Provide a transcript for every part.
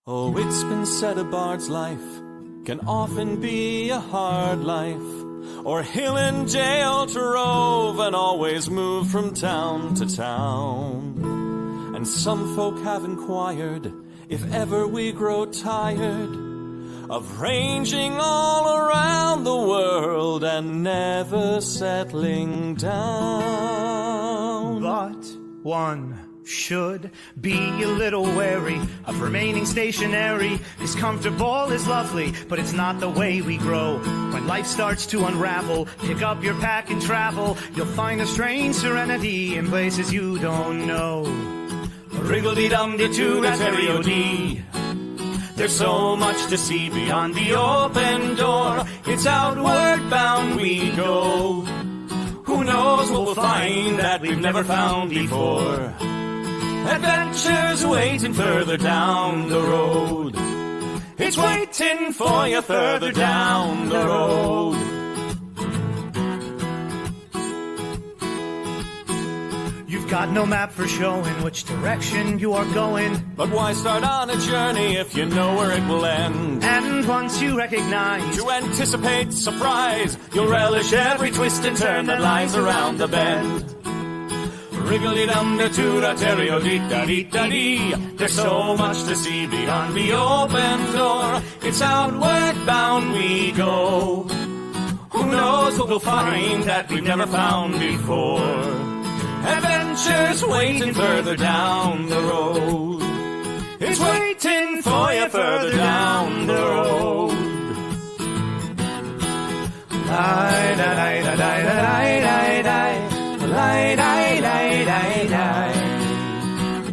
Oh, it's been said a bard's life can often be a hard life, or hill and jail to rove and always move from town to town. And some folk have inquired if ever we grow tired of ranging all around the world and never settling down. But one should be a little wary of remaining stationary. Is comfortable, is lovely, but it's not the way we grow. When life starts to unravel, pick up your pack and travel. You'll find a strange serenity in places you don't know. Wriggle-dee-dum-dee-doo-da-terry-o-dee. There's so much to see beyond the open door. It's outward bound we go. Who knows what we'll find that we've never found before. Adventures waiting further down the road. It's waiting for you further down the road. You've got no map for showing which direction you are going. But why start on a journey if you know where it will end? And once you recognize, to anticipate surprise, you'll relish every twist and turn that lies around the bend. Wriggle-dee-dum-dee-doo-da-terry-o-dee-da-dee-da-dee. There's so much to see beyond the open door. It's outward bound we go. Who knows what we'll find that we've never found before. Adventures waiting further down the road. It's waiting for you further down the road. Lie-da-lie-da-lie-da-lie-da-lie. Lie-da-lie-da-lie-da-lie.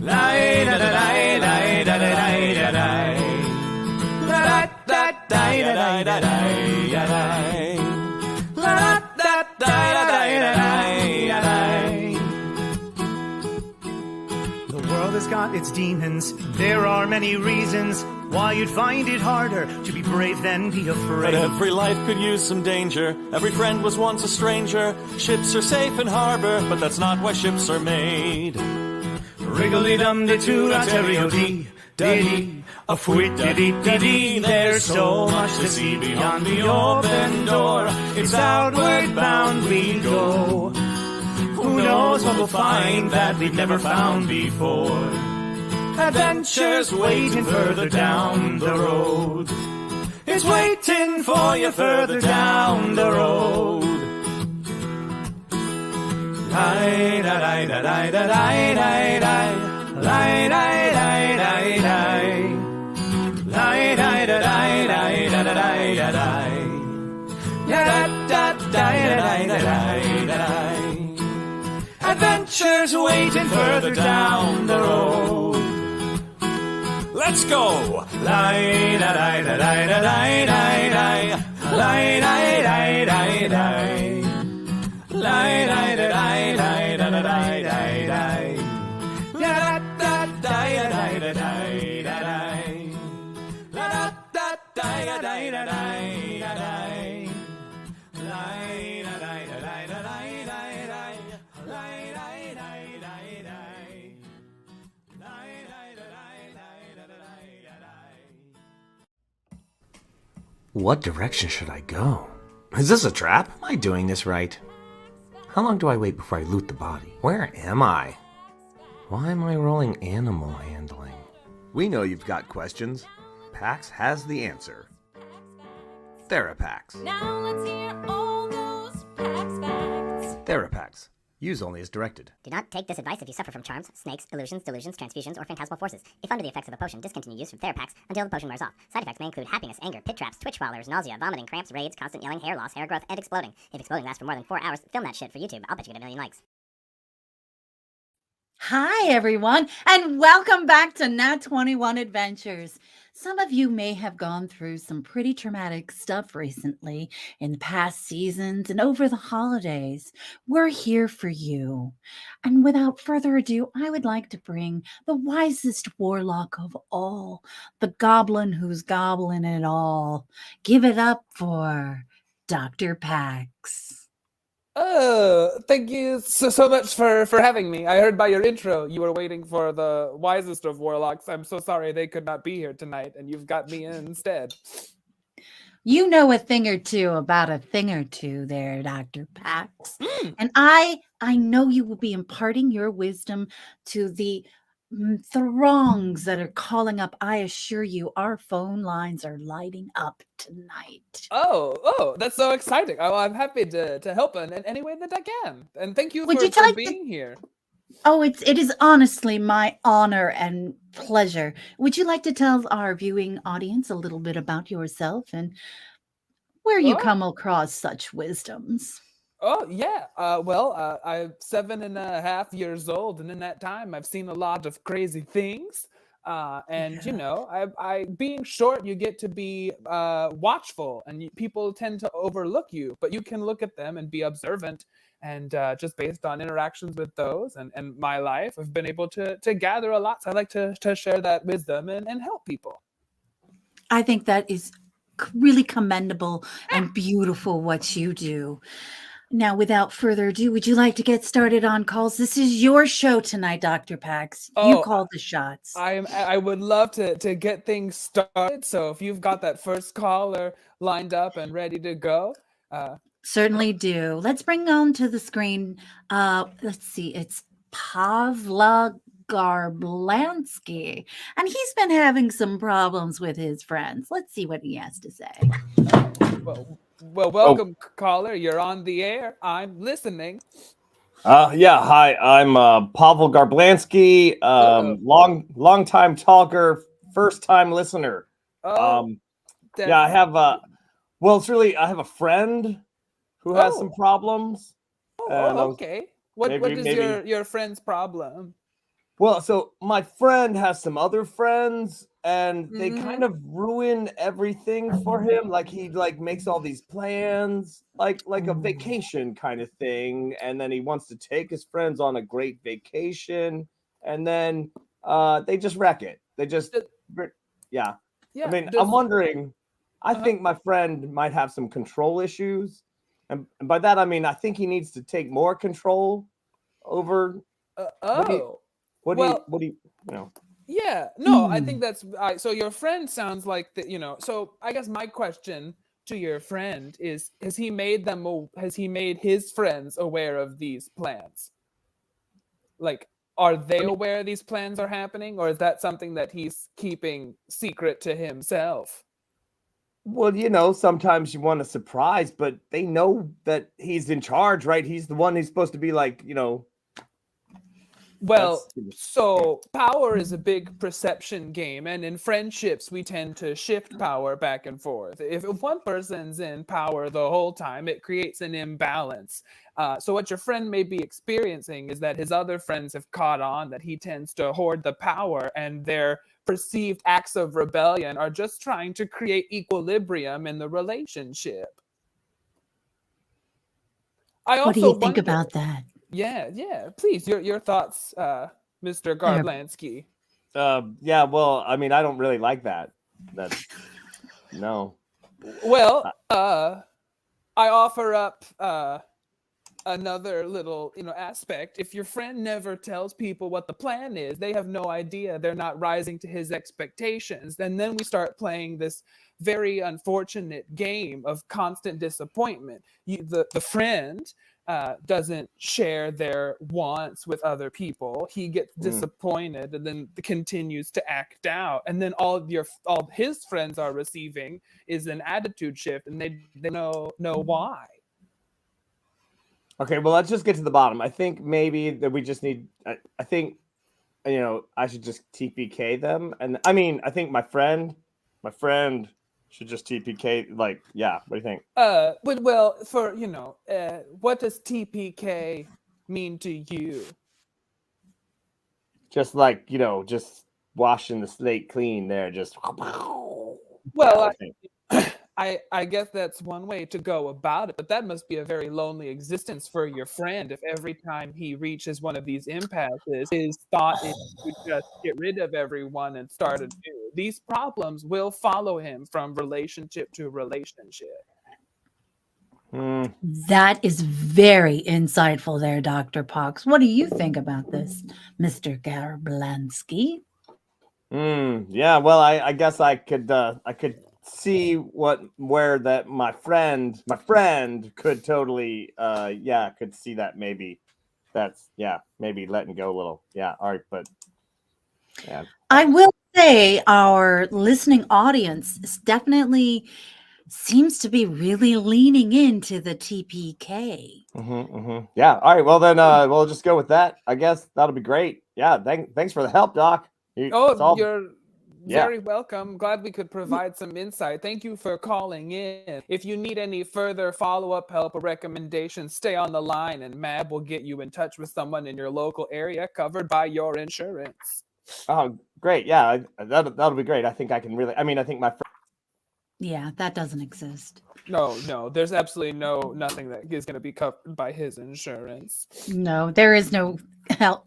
Lie-da-da-lie-da-lie-da-lie-da-lie. La-da-da-lie-da-lie-da-lie. La-da-da-lie-da-lie-da-lie. The world has got its demons. There are many reasons why you'd find it harder to be brave than be afraid. But every life could use some danger. Every friend was once a stranger. Ships are safe in harbor, but that's not why ships are made. Wriggle-dee-dum-dee-doo-da-terry-o-dee-da-dee. A fwit-da-dee-da-dee. There's so much to see beyond the open door. It's outward bound we go. Who knows what we'll find that we've never found before. Adventures waiting further down the road. It's waiting for you further down the road. Lie-da-lie-da-lie-da-lie-da-lie. Lie-da-lie-da-lie-da-lie. Lie-da-lie-da-lie-da-lie-da-lie. Da-da-da-da-da-da-da-da-da. Adventures waiting further down the road. Let's go! Lie-da-lie-da-lie-da-lie-da-lie. Lie-da-lie-da-lie-da-lie. Lie-da-lie-da-lie-da-lie-da-lie. Da-da-da-da-da-da-da-da-da. La-da-da-da-da-da-da-da-da. What direction should I go? Is this a trap? Am I doing this right? How long do I wait before I loot the body? Where am I? Why am I rolling animal handling? We know you've got questions. PAX has the answer. TheraPAX. Now let's hear all those PAX facts. TheraPAX. Use only as directed. Do not take this advice if you suffer from charms, snakes, illusions, delusions, transfusions, or phantasmal forces. If under the effects of a potion, discontinue use of TheraPAX until the potion wears off. Side effects may include happiness, anger, pit traps, twitch swallowers, nausea, vomiting, cramps, raids, constant yelling, hair loss, hair growth, and exploding. If exploding lasts for more than 4 hours, film that shit for YouTube. I'll bet you get 1 million likes. Hi, everyone, and welcome back to Nat21 Adventures. Some of you may have gone through some pretty traumatic stuff recently in the past seasons and over the holidays. We're here for you. And without further ado, I would like to bring the wisest warlock of all, the goblin who's gobbling it all. Give it up for Dr. Pax. Thank you so much for having me. I heard by your intro you were waiting for the wisest of warlocks. I'm so sorry they could not be here tonight, and you've got me in instead. You know a thing or two about a thing or two there, Dr. Pax. Mm. And I know you will be imparting your wisdom to the throngs that are calling up. I assure you, our phone lines are lighting up tonight. Oh, that's so exciting. Oh, I'm happy to help in any way that I can. And thank you Would for, you for like to? being here. Oh, it is honestly my honor and pleasure. Would you like to tell our viewing audience a little bit about yourself and where you Oh, come across such wisdoms? oh yeah. I'm 7.5 years old, and in that time, I've seen a lot of crazy things. And Yeah. I being short, you get to be watchful, and people tend to overlook you, but you can look at them and be observant. And just based on interactions with those and my life, I've been able to gather a lot. So I like to share that wisdom and help people. I think that is really commendable and beautiful what you do. Now, without further ado, would you like to get started on calls? This is your show tonight, Dr. Pax. You Oh, call the shots. I would love to get things started. So if you've got that first caller lined up and ready to go, go. Certainly do. Let's bring on to the screen. Let's see, it's Pavla Garblansky, and he's been having some problems with his friends. Let's see what he has to say. Well, Oh, welcome, caller. You're on the air. I'm listening. yeah. Hi, I'm Pavel Garblansky. Oh, Long time talker, first time listener. oh, Um, yeah, I that's have. Well, it's really I have a friend who has some oh, problems, and I was okay. What is maybe. your friend's problem? Well, so my friend has some other friends, and they kind Mm-hmm. of ruin everything for him. Like he like makes all these plans, like a Ooh. vacation kind of thing, and then he wants to take his friends on a great vacation, and then they just wreck it. They just yeah. I Yeah. mean, I'm Does wondering. I uh, think my friend might have some control issues, and by that I mean I think he needs to take more control over. What do you oh. what do you Well, what do you you know? yeah, no, I think Hmm. that's so. Your friend sounds like that, you know. So I guess my question to your friend is: Has he made Has he made his friends aware of these plans? Like, are they I mean, aware these plans are happening, or is that something that he's keeping secret to himself? well, sometimes you want a surprise, but they know that he's in charge, right? He's the one who's supposed to be like, Well, that's yeah. so power is a big perception game, and in friendships, we tend to shift power back and forth. If one person's in power the whole time, it creates an imbalance. So, what your friend may be experiencing is that his other friends have caught on that he tends to hoard the power, and their perceived acts of rebellion are just trying to create equilibrium in the relationship. I What do also you think wonder, about that? yeah, please, your thoughts, Mr. There. Garblansky. Yeah, well, I mean, I don't really like that. That's no. Well, Uh, I offer up another little, aspect. If your friend never tells people what the plan is, they have no idea. They're not rising to his expectations. And then we start playing this very unfortunate game of constant disappointment. The friend doesn't share their wants with other people. He gets mm. disappointed and then continues to act out. And then all his friends are receiving is an attitude shift, and they know why. Okay, well, let's just get to the bottom. I think maybe that we just need. I think I should just TPK them, and I mean, I think my friend should just TPK. Like, yeah. What do you think? But well, for what does TPK mean to you? Just like just washing the slate clean there. Just yeah. Well, What do you think? I guess that's one way to go about it, but that must be a very lonely existence for your friend if every time he reaches one of these impasses, his thought is to just get rid of everyone and start anew. These problems will follow him from relationship to relationship. That is very insightful there, Dr. Pox. What do you think about this, Mr. Garablansky? Yeah, well, I guess I could see where that my friend could totally could see that maybe that's maybe letting go a little. Yeah, all right, but yeah. I will say our listening audience definitely seems to be really leaning into the TPK. Yeah, all right, well then we'll just go with that. I guess that'll be great. Yeah, thanks for the help, Doc. You're Yeah. very welcome. Glad we could provide some insight. Thank you for calling in. If you need any further follow-up help or recommendations, stay on the line and Mab will get you in touch with someone in your local area covered by your insurance. Oh, great. Yeah, that'll be great. I think I can really. I mean, I think my friend. Yeah, that doesn't exist. No, there's absolutely nothing that is going to be covered by his insurance. No, there is no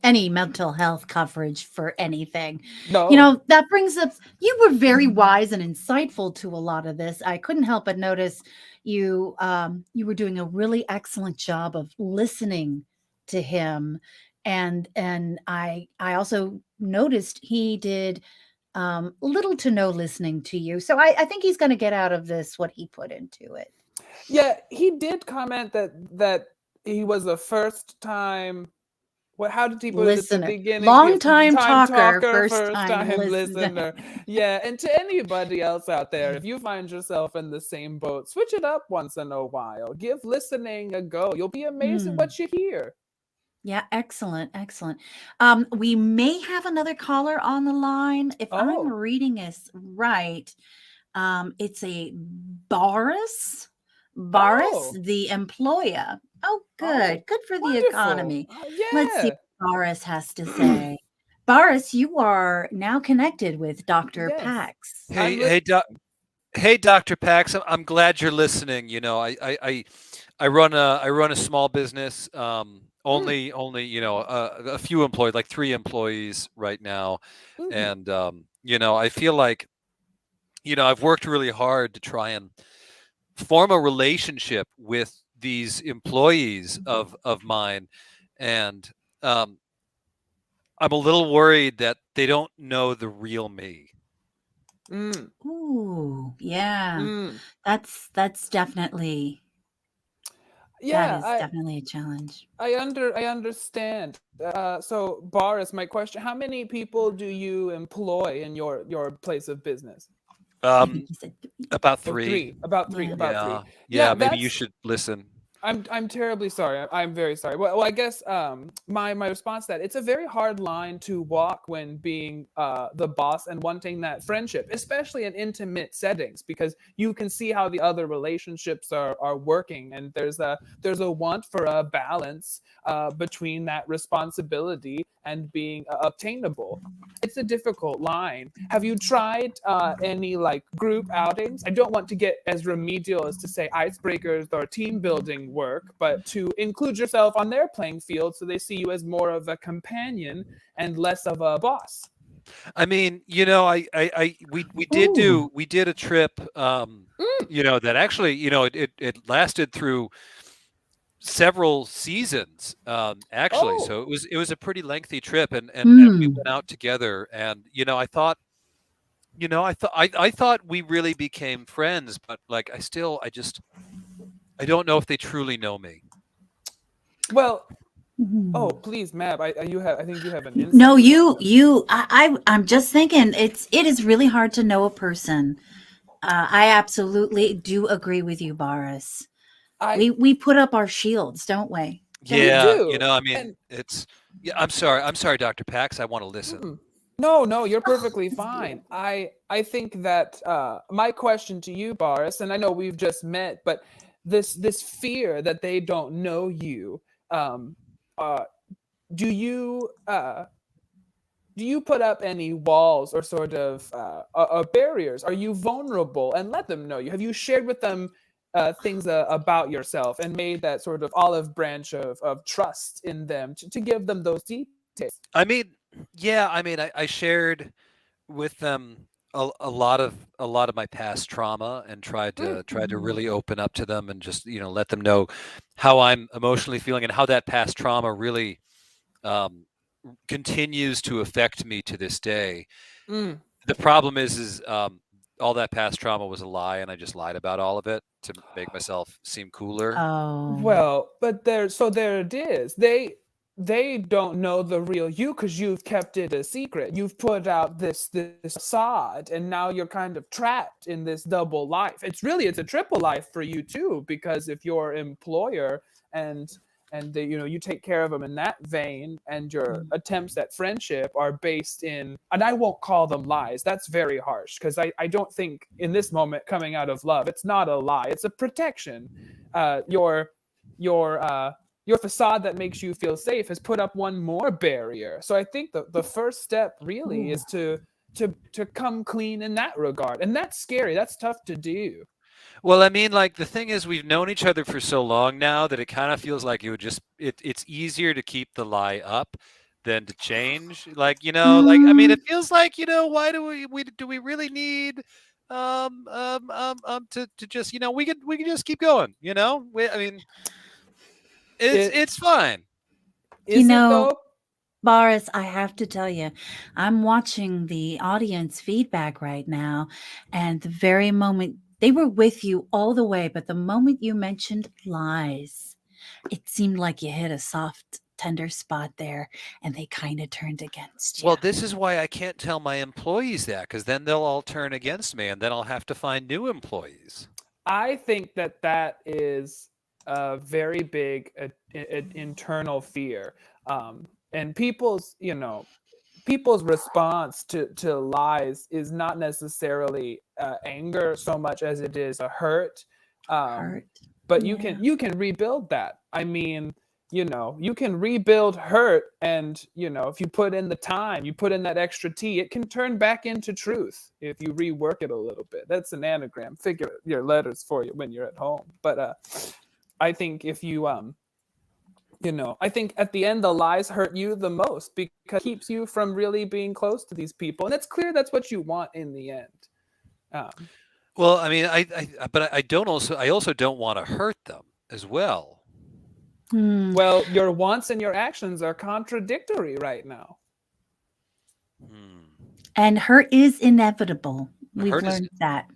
any mental health coverage for anything. No. You know, that brings up, you were very wise and insightful to a lot of this. I couldn't help but notice you were doing a really excellent job of listening to him. And I also noticed he did little to no listening to you. So I think he's going to get out of this what he put into it. Yeah, he did comment that he was a first time. How did he put it at the Listener. beginning? Long time talker, first first time time listener. listener. Yeah, and to anybody else out there, if you find yourself in the same boat, switch it up once in a while. Give listening a go. You'll be amazed at what you hear. Yeah, excellent, excellent. We may have another caller on the line. If I'm reading this right, it's a Boris. The employer. Oh, good. Good for the wonderful. economy. Yeah. Let's see what Boris has to say. Boris, you are now connected with Dr. Yes. Pax. Hey, Dr. Pax. I'm glad you're listening. You know, I run a small business. Only a few employees, like 3 employees right now, and I feel like I've worked really hard to try and form a relationship with these employees of mine, and I'm a little worried that they don't know the real me. Ooh, yeah. That's definitely that is definitely a challenge. I understand. So Boris, my question: how many people do you employ in your place of business? About 3. About three. Yeah, maybe you should listen. I'm terribly sorry. I'm very sorry. Well, I guess my response to that, it's a very hard line to walk when being the boss and wanting that friendship, especially in intimate settings, because you can see how the other relationships are working, and there's a want for a balance between that responsibility and being obtainable. It's a difficult line. Have you tried any group outings? I don't want to get as remedial as to say icebreakers or team building work, but to include yourself on their playing field so they see you as more of a companion and less of a boss. I mean, we did a trip, that actually, it lasted through several seasons, actually. So it was a pretty lengthy trip, and we went out together, and I thought we really became friends, but I don't know if they truly know me. Well, please, Mab, I think you have an insight. No, I'm just thinking it is really hard to know a person. I absolutely do agree with you, Boris. We put up our shields, don't we? Yeah, I'm sorry, Dr. Pax. I want to listen. No, you're perfectly fine. I think that my question to you, Boris, and I know we've just met, but this fear that they don't know you, do you put up any walls or sort of barriers? Are you vulnerable and let them know you? Have you shared with them things about yourself and made that sort of olive branch of trust in them to give them those details? I mean, yeah, I shared with them a lot of my past trauma and tried to really open up to them and just let them know how I'm emotionally feeling and how that past trauma really um, continues to affect me to this day. Mm. The problem is all that past trauma was a lie, and I just lied about all of it to make myself seem cooler. Oh. Well, but there it is. They don't know the real you because you've kept it a secret. You've put out this facade, and now you're kind of trapped in this double life. It's a triple life for you too, because if your employer and they, you take care of them in that vein, and your attempts at friendship are based in, and I won't call them lies. That's very harsh, because I don't think in this moment coming out of love, it's not a lie. It's a protection. Your facade that makes you feel safe has put up one more barrier. So I think the first step really is to come clean in that regard, and that's scary. That's tough to do. Well, I mean, like the thing is, we've known each other for so long now that it kind of feels like it's easier to keep the lie up than to change. Like, like I mean, it feels like, why do we really need to just, we can just keep going, I mean, it's fine. Is it though? Boris, I have to tell you, I'm watching the audience feedback right now, and the very moment they were with you all the way, but the moment you mentioned lies, it seemed like you hit a soft, tender spot there, and they kind of turned against you. Well, this is why I can't tell my employees that, because then they'll all turn against me, and then I'll have to find new employees. I think that is a very big internal fear, and people's response to lies is not necessarily anger so much as it is a hurt. Hurt. But Yeah. you can rebuild that. I mean, you can rebuild hurt, and if you put in the time, you put in that extra T, it can turn back into truth if you rework it a little bit. That's an anagram. Figure your letters for you when you're at home. But I think if you I think at the end the lies hurt you the most, because it keeps you from really being close to these people, and it's clear that's what you want in the end. Well, I mean, but I also don't want to hurt them as well. Well, your wants and your actions are contradictory right now. And hurt is inevitable. We've Hurt is- learned that.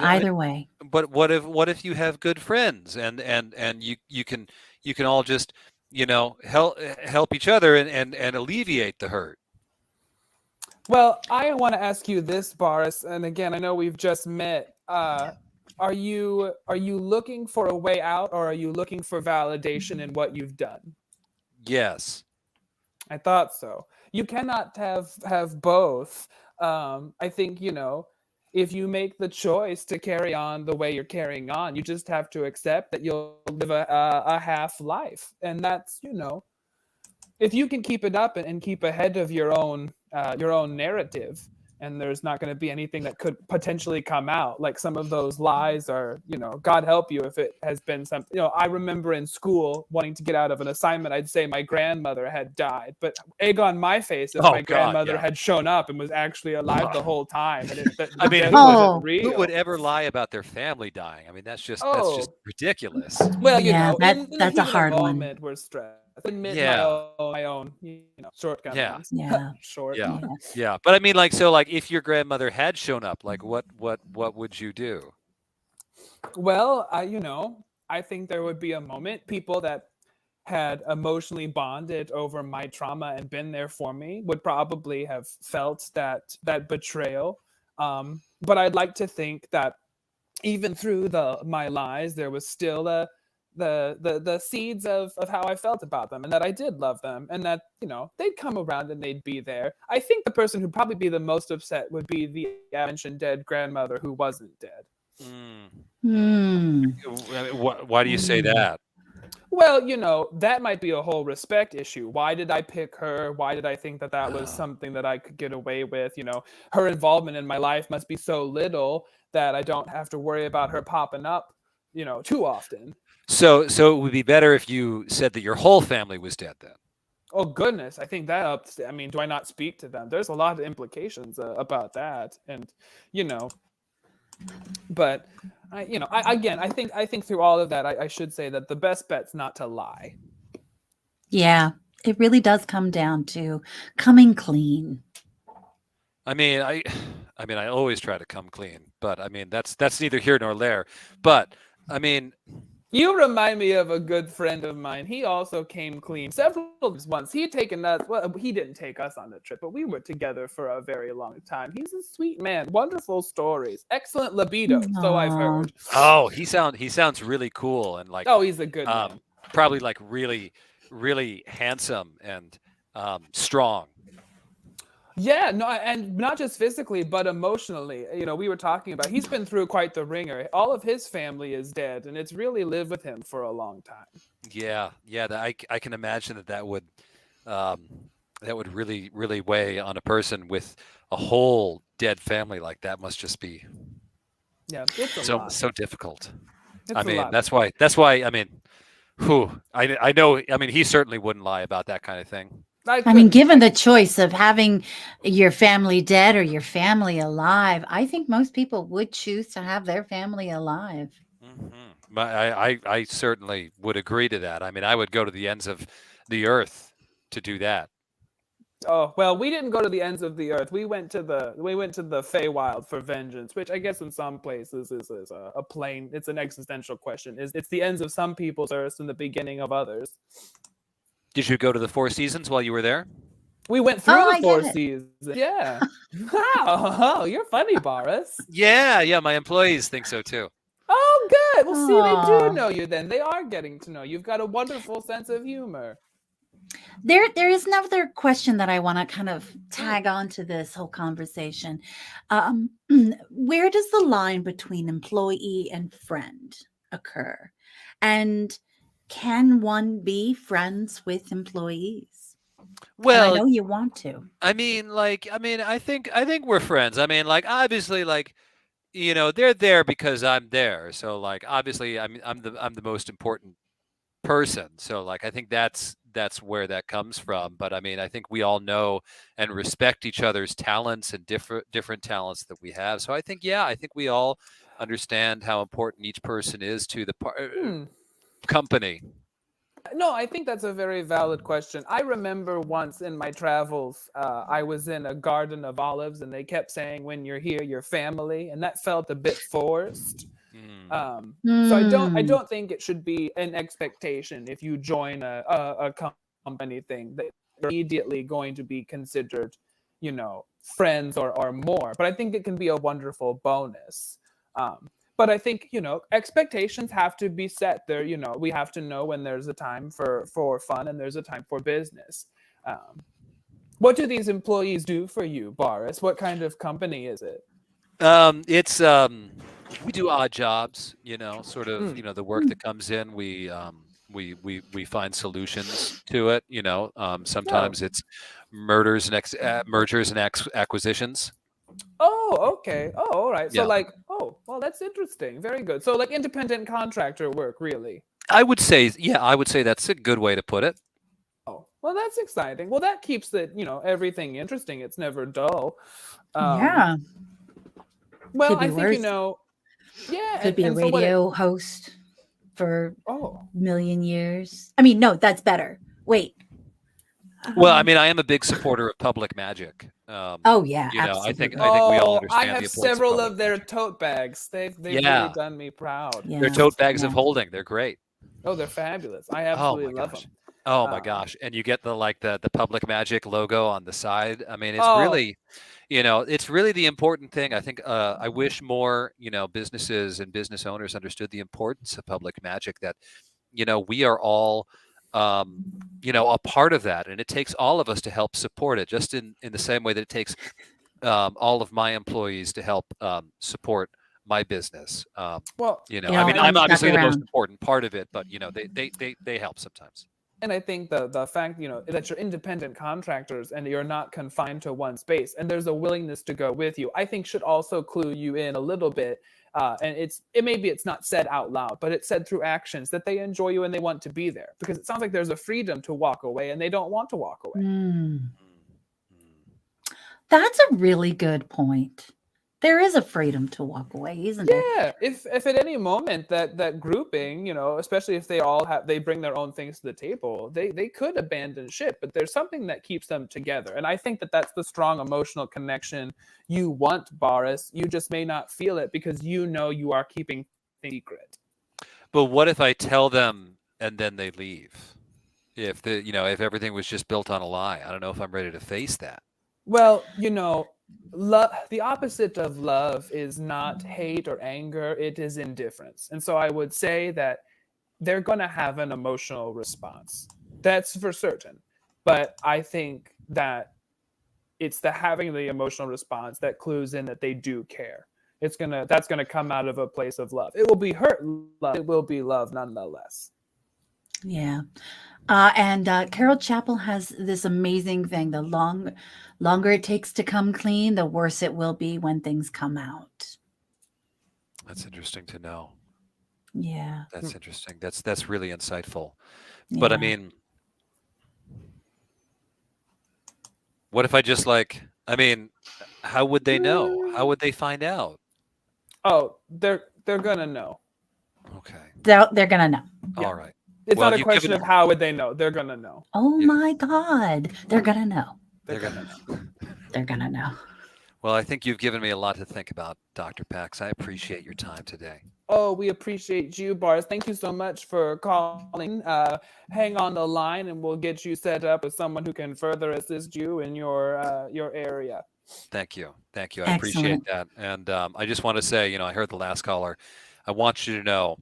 I Either way. But what if you have good friends and you can all just help each other and alleviate the hurt? Well, I want to ask you this, Boris, and again, I know we've just met. Are you looking for a way out, or are you looking for validation in what you've done? Yes. I thought so. You cannot have both. I think, if you make the choice to carry on the way you're carrying on, you just have to accept that you'll live a half life. And that's, if you can keep it up and keep ahead of your own narrative, and there's not going to be anything that could potentially come out. Like some of those lies are, God help you if it has been something. I remember in school wanting to get out of an assignment, I'd say my grandmother had died, but egg on my face if my grandmother had shown up and was actually alive the whole time. And I mean, wasn't real. who would ever lie about their family dying? I mean, that's just ridiculous. Well, that's a hard one. We're stressed. Admit Yeah. my own shortcomings. Yeah. Short. Yeah. But I mean, if your grandmother had shown up, like what would you do? Well, I think there would be a moment. People that had emotionally bonded over my trauma and been there for me would probably have felt that betrayal. But I'd like to think that even through my lies, there was still the seeds of how I felt about them, and that I did love them, and that they'd come around and they'd be there. I think the person who'd probably be the most upset would be the mentioned dead grandmother who wasn't dead. Why do you say that? Well, that might be a whole respect issue. Why did I pick her? Why did I think that was something that I could get away with? Her involvement in my life must be so little that I don't have to worry about her popping up, too often. So it would be better if you said that your whole family was dead then. Oh goodness, I think that ups. I mean, do I not speak to them? There's a lot of implications about that, and you know, but again, I think through all of that, I should say that the best bet's not to lie. Yeah, it really does come down to coming clean. I mean, I always try to come clean, but I mean, that's neither here nor there. But I mean, You remind me of a good friend of mine. He also came clean several times once. He had taken us, well, he didn't take us on the trip, but we were together for a very long time. He's a sweet man. Wonderful stories. Excellent libido, so I've Aw. heard. oh, he sounds really cool and like Oh, he's a good man. probably like really really handsome and strong. Yeah, no, and not just physically, but emotionally. We were talking about he's been through quite the ringer. All of his family is dead, and it's really lived with him for a long time. Yeah, yeah. I can imagine um, that would really really weigh on a person with a whole dead family like that. Must just be Yeah, it's a so lot. so difficult. It's I a mean, lot. that's why. I mean, whew, I know. I mean, he certainly wouldn't lie about that kind of thing. I I mean, couldn't. given the choice of having your family dead or your family alive, I think most people would choose to have their family alive. But I certainly would agree to that. I mean, I would go to the ends of the earth to do that. Oh well, we didn't go to the ends of the earth. We went to the Feywild for vengeance, which I guess in some places is a plain. It's an existential question. It's the ends of some people's earth and the beginning of others. Did you go to the Four Seasons while you were there? We went through Oh, the I four did it. seasons. Yeah. Wow, you're funny, Boris. Yeah, yeah. My employees think so too. Oh, good. Well, see, they do Aw. know you then. They are getting to know you. You've got a wonderful sense of humor. There is another question that I want to kind of Mm. tag on to this whole conversation. Um, where does the line between employee and friend occur? And can one be friends with employees? And I Well, know you want to. I think we're friends. I mean, like obviously, like they're there because I'm there. So like obviously, I'm the most important person. So like I think that's where that comes from. But I mean, I think we all know and respect each other's talents and different talents that we have. So I think yeah, I think we all understand how important each person is to the Hmm. company. No, I think that's a very valid question. I remember once in my travels, I was in a garden of olives, and they kept saying, "When you're here, you're family," and that felt a bit forced. Mm. So I don't, I Hmm. don't think it should be an expectation if you join a company thing that you're immediately going to be considered, friends or more. But I think it can be a wonderful bonus. But I think expectations have to be set. There, we have to know when there's a time for fun and there's a time for business. Um, what do these employees do for you, Boris? What kind of company is it? It's we do odd jobs, sort of, Mm. the work that comes in, we find solutions to it, Oh, sometimes it's mergers and acquisitions. oh, okay. Oh, all right. So Yeah. like, oh, well, that's interesting. Very good. So like independent contractor work, really. I would say that's a good way to put it. Oh, well, that's exciting. Well, that keeps everything interesting. It's never dull. Um, Yeah. well, Could I be think worse. yeah, Could and be a and so what it radio host for oh, a million years. I mean, no, that's better. Wait. Well, I Um, mean, I am a big supporter of public magic. oh yeah, I think we all oh, I understand the have importance of several public of their magic. tote bags. They've really Yeah, done me proud. they're yeah, tote bags yeah. of holding. They're great. Oh, they're fabulous. I Oh absolutely my love gosh. them. Oh my Um, gosh. And you get the public magic logo on the side. I mean, oh, it's really the important thing. I think I wish more, businesses and business owners understood the importance of public magic that, we are all um, a part of that. And it takes all of us to help support it, just in the same way that it takes all of my employees to help support my business. well, It I all mean, and I'm comes back obviously the most around. important part of it, but they help sometimes. and I think the fact that you're independent contractors and you're not confined to one space, and there's a willingness to go with you, I think should also clue you in a little bit And maybe it's not said out loud, but it's said through actions that they enjoy you and they want to be there, because it sounds like there's a freedom to walk away and they don't want to walk away. That's a really good point. There is a freedom to walk away, isn't there? Yeah, if at any moment that grouping, especially if they bring their own things to the table, they could abandon ship, but there's something that keeps them together. And I think that's the strong emotional connection you want, Boris. You just may not feel it because you are keeping things secret. But what if I tell them and then they leave? If if everything was just built on a lie, I don't know if I'm ready to face that. Well, the opposite of love is not hate or anger, it is indifference. And so I would say that they're going to have an emotional response. That's for certain. But I think that it's having the emotional response that clues in that they do care. That's going to come out of a place of love. It will be hurt love. It will be love nonetheless. Yeah. And Carol Chappell has this amazing thing. The longer it takes to come clean, the worse it will be when things come out. That's interesting to know. Yeah. That's interesting. That's really insightful. Yeah. But I mean, what if I just how would they know? How would they find out? Oh, they're going to know. Okay. They're going to know. Yeah. All right. It's not a question of how would they know. They're going to know. Oh my God. They're going to know. They're going to know. They're going to know. Well, I think you've given me a lot to think about, Dr. Pax. I appreciate your time today. Oh, we appreciate you, Boris. Thank you so much for calling. Hang on the line and we'll get you set up with someone who can further assist you in your area. Thank you. Thank you. I appreciate that. And I just want to say, I heard the last caller. I want you to know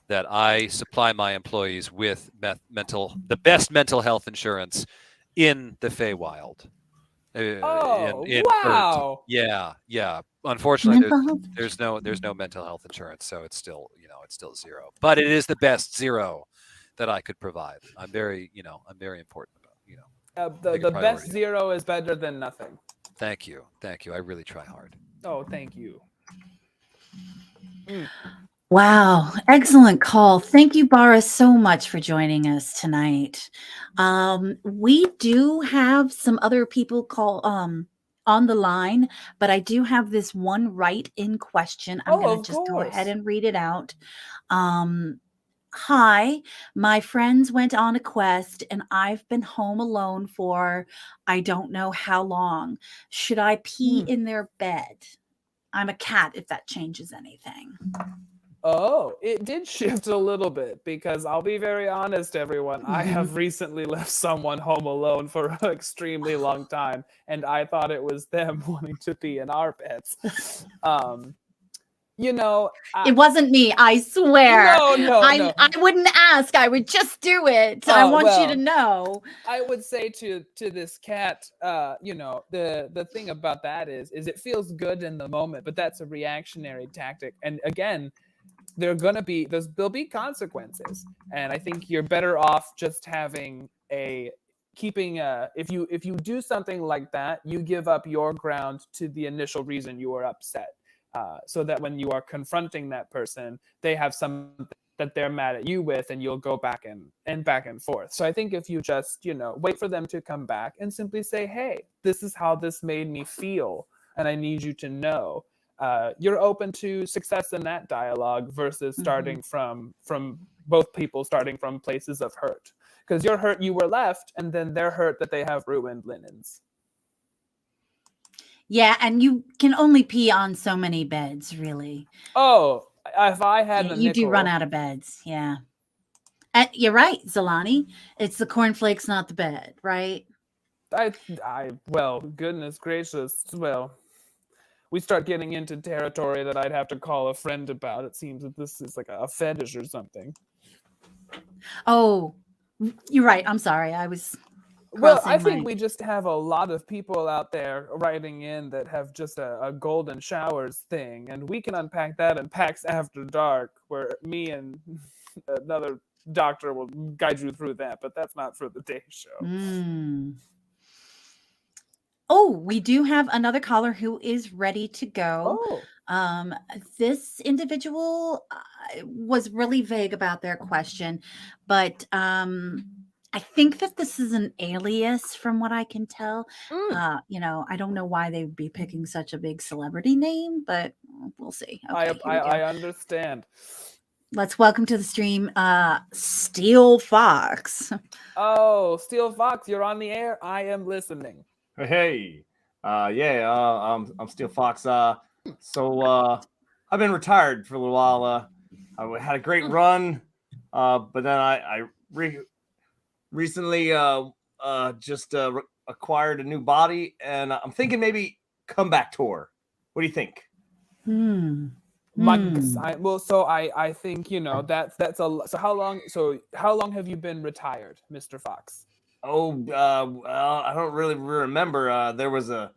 that I supply my employees with the best mental health insurance in the Feywild. Wow! Yeah. Unfortunately, there's no mental health insurance, so it's still zero. But it is the best zero that I could provide. I'm very important about the best zero is better than nothing. Thank you. I really try hard. Oh, thank you. Wow. Excellent call. Thank you, Boris, so much for joining us tonight. We do have some other people on the line, but I do have this one write-in question. I'm going to just go ahead and read it out. Hi, my friends went on a quest and I've been home alone for I don't know how long. Should I pee in their bed? I'm a cat, if that changes anything. Oh, it did shift a little bit because I'll be very honest, everyone. I have recently left someone home alone for an extremely long time, and I thought it was them wanting to pee in our beds. It wasn't me, I swear. No. I wouldn't ask. I would just do it. I want you to know. I would say to this cat, the thing about that is it feels good in the moment, but that's a reactionary tactic. And again, there'll be consequences, and I think you're better off just having if you do something like that, you give up your ground to the initial reason you were upset, so that when you are confronting that person, they have something that they're mad at you with, and you'll go back and forth. So I think if you just wait for them to come back and simply say, hey, this is how this made me feel, and I need you to know. You're open to success in that dialogue versus starting from both people starting from places of hurt, because you're hurt you were left, and then they're hurt that they have ruined linens. Yeah, and you can only pee on so many beds, really. Oh, if I had you do run out of beds. Yeah, you're right, Zalani. It's the cornflakes, not the bed, right? Well, goodness gracious, well. We start getting into territory that I'd have to call a friend about. It seems that this is like a fetish or something. Oh, you're right. I'm sorry. I was. Well, I think we just have a lot of people out there writing in that have just a golden showers thing. And we can unpack that in PAX After Dark, where me and another doctor will guide you through that. But that's not for the day show. Oh, we do have another caller who is ready to go. Um, this individual was really vague about their question, but I think that this is an alias from what I can tell. I don't know why they would be picking such a big celebrity name, but we'll see. Okay, here we go. I understand. Let's welcome to the stream, Steel Fox. Oh, Steel Fox, you're on the air. I am listening. Hey, I'm Steel Fox. I've been retired for a little while. I had a great run, but then I recently acquired a new body, and I'm thinking maybe comeback tour. What do you think? I think that's a. So how long have you been retired, Mr. Fox? Well, I don't really remember. There was a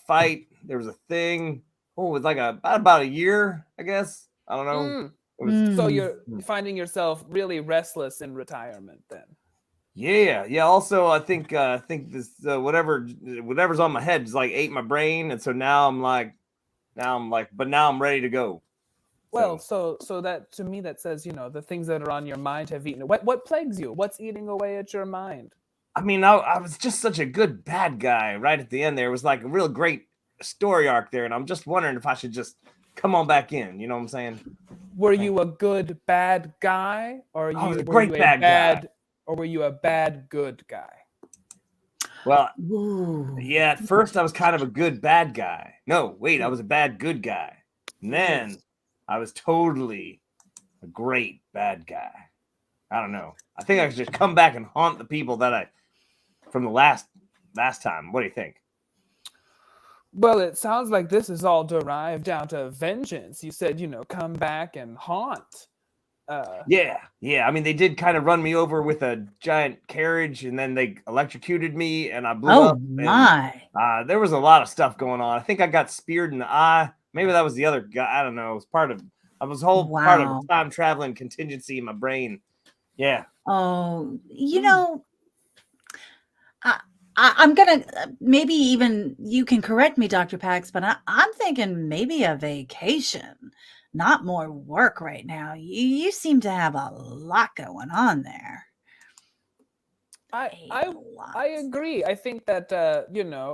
fight. There was a thing. Oh, it was like about a year, I guess. I don't know. It was, So you're finding yourself really restless in retirement, then? yeah. Also, I think this whatever's on my head is like ate my brain, and so now I'm ready to go. Well, so that to me that says the things that are on your mind have eaten. What plagues you? What's eating away at your mind? I mean, I was just such a good bad guy right at the end there. It was like a real great story arc there, and I'm just wondering if I should just come on back in. You know what I'm saying? Were you a good bad guy, or I was a great bad guy, or were you a bad good guy? Well, yeah. At first, I was kind of a good bad guy. No, wait, I was a bad good guy, and then I was totally a great bad guy. I don't know. I think I should just come back and haunt the people that from the last time. What do you think? Well, it sounds like this is all derived down to vengeance. You said, come back and haunt. Yeah. I mean, they did kind of run me over with a giant carriage, and then they electrocuted me, and I blew up. My! And, there was a lot of stuff going on. I think I got speared in the eye. Maybe that was the other guy. I don't know. It was part of a time traveling contingency in my brain. Yeah. Oh, I'm gonna maybe even you can correct me, Dr. Pax, but I'm thinking maybe a vacation, not more work right now. You seem to have a lot going on there. I agree. I think that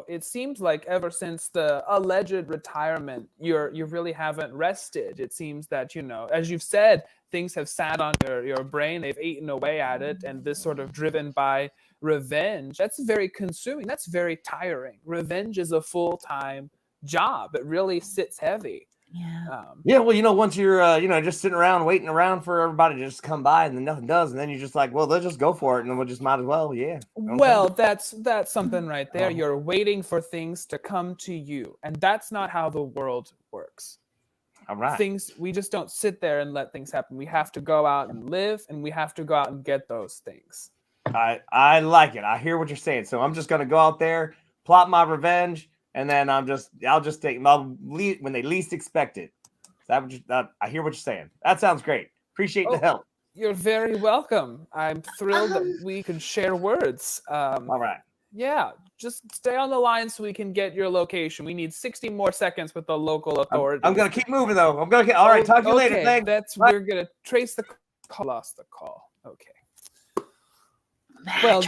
it seems like ever since the alleged retirement, you really haven't rested. It seems that as you've said, things have sat on your brain. They've eaten away at it, and this sort of driven by revenge. That's very consuming. That's very tiring. Revenge is a full-time job. It really sits heavy. Yeah. Well, once you're just sitting around waiting around for everybody to just come by, and then nothing does, and then you're just like, well, they'll just go for it, and then we'll just might as well. Yeah. Well, that's something right there. You're waiting for things to come to you, and that's not how the world works. All right. We just don't sit there and let things happen. We have to go out and live, and we have to go out and get those things. I like it. I hear what you're saying. So I'm just gonna go out there, plot my revenge, and then I'll just take when they least expect it. I hear what you're saying. That sounds great. Appreciate the help. You're very welcome. I'm thrilled that we can share words. All right. Yeah, just stay on the line so we can get your location. We need 60 more seconds with the local authorities. I'm gonna keep moving though. All right. Talk to you later. Thanks. We're gonna trace the call. Lost the call. Okay. Well,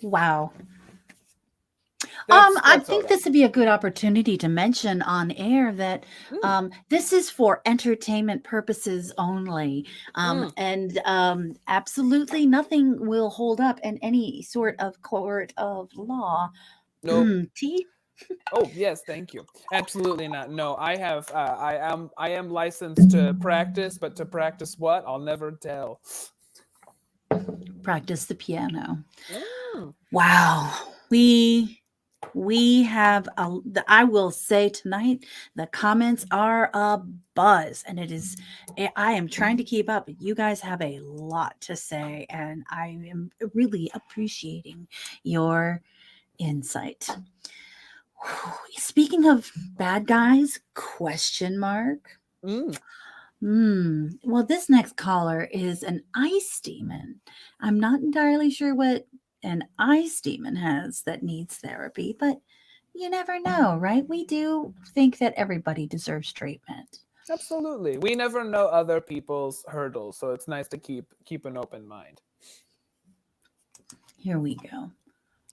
wow. I think this would be a good opportunity to mention on air that this is for entertainment purposes only. And absolutely nothing will hold up in any sort of court of law. No. T? Oh, yes, thank you. Absolutely not. No, I have I am licensed to practice, but to practice what? I'll never tell. Practice the piano. Wow. We have I will say tonight the comments are a buzz, and I am trying to keep up. You guys have a lot to say, and I am really appreciating your insight. Speaking of bad guys, question mark. Well, this next caller is an ice demon. I'm not entirely sure what an ice demon has that needs therapy, but you never know, right? We do think that everybody deserves treatment. Absolutely. We never know other people's hurdles, so it's nice to keep an open mind. Here we go.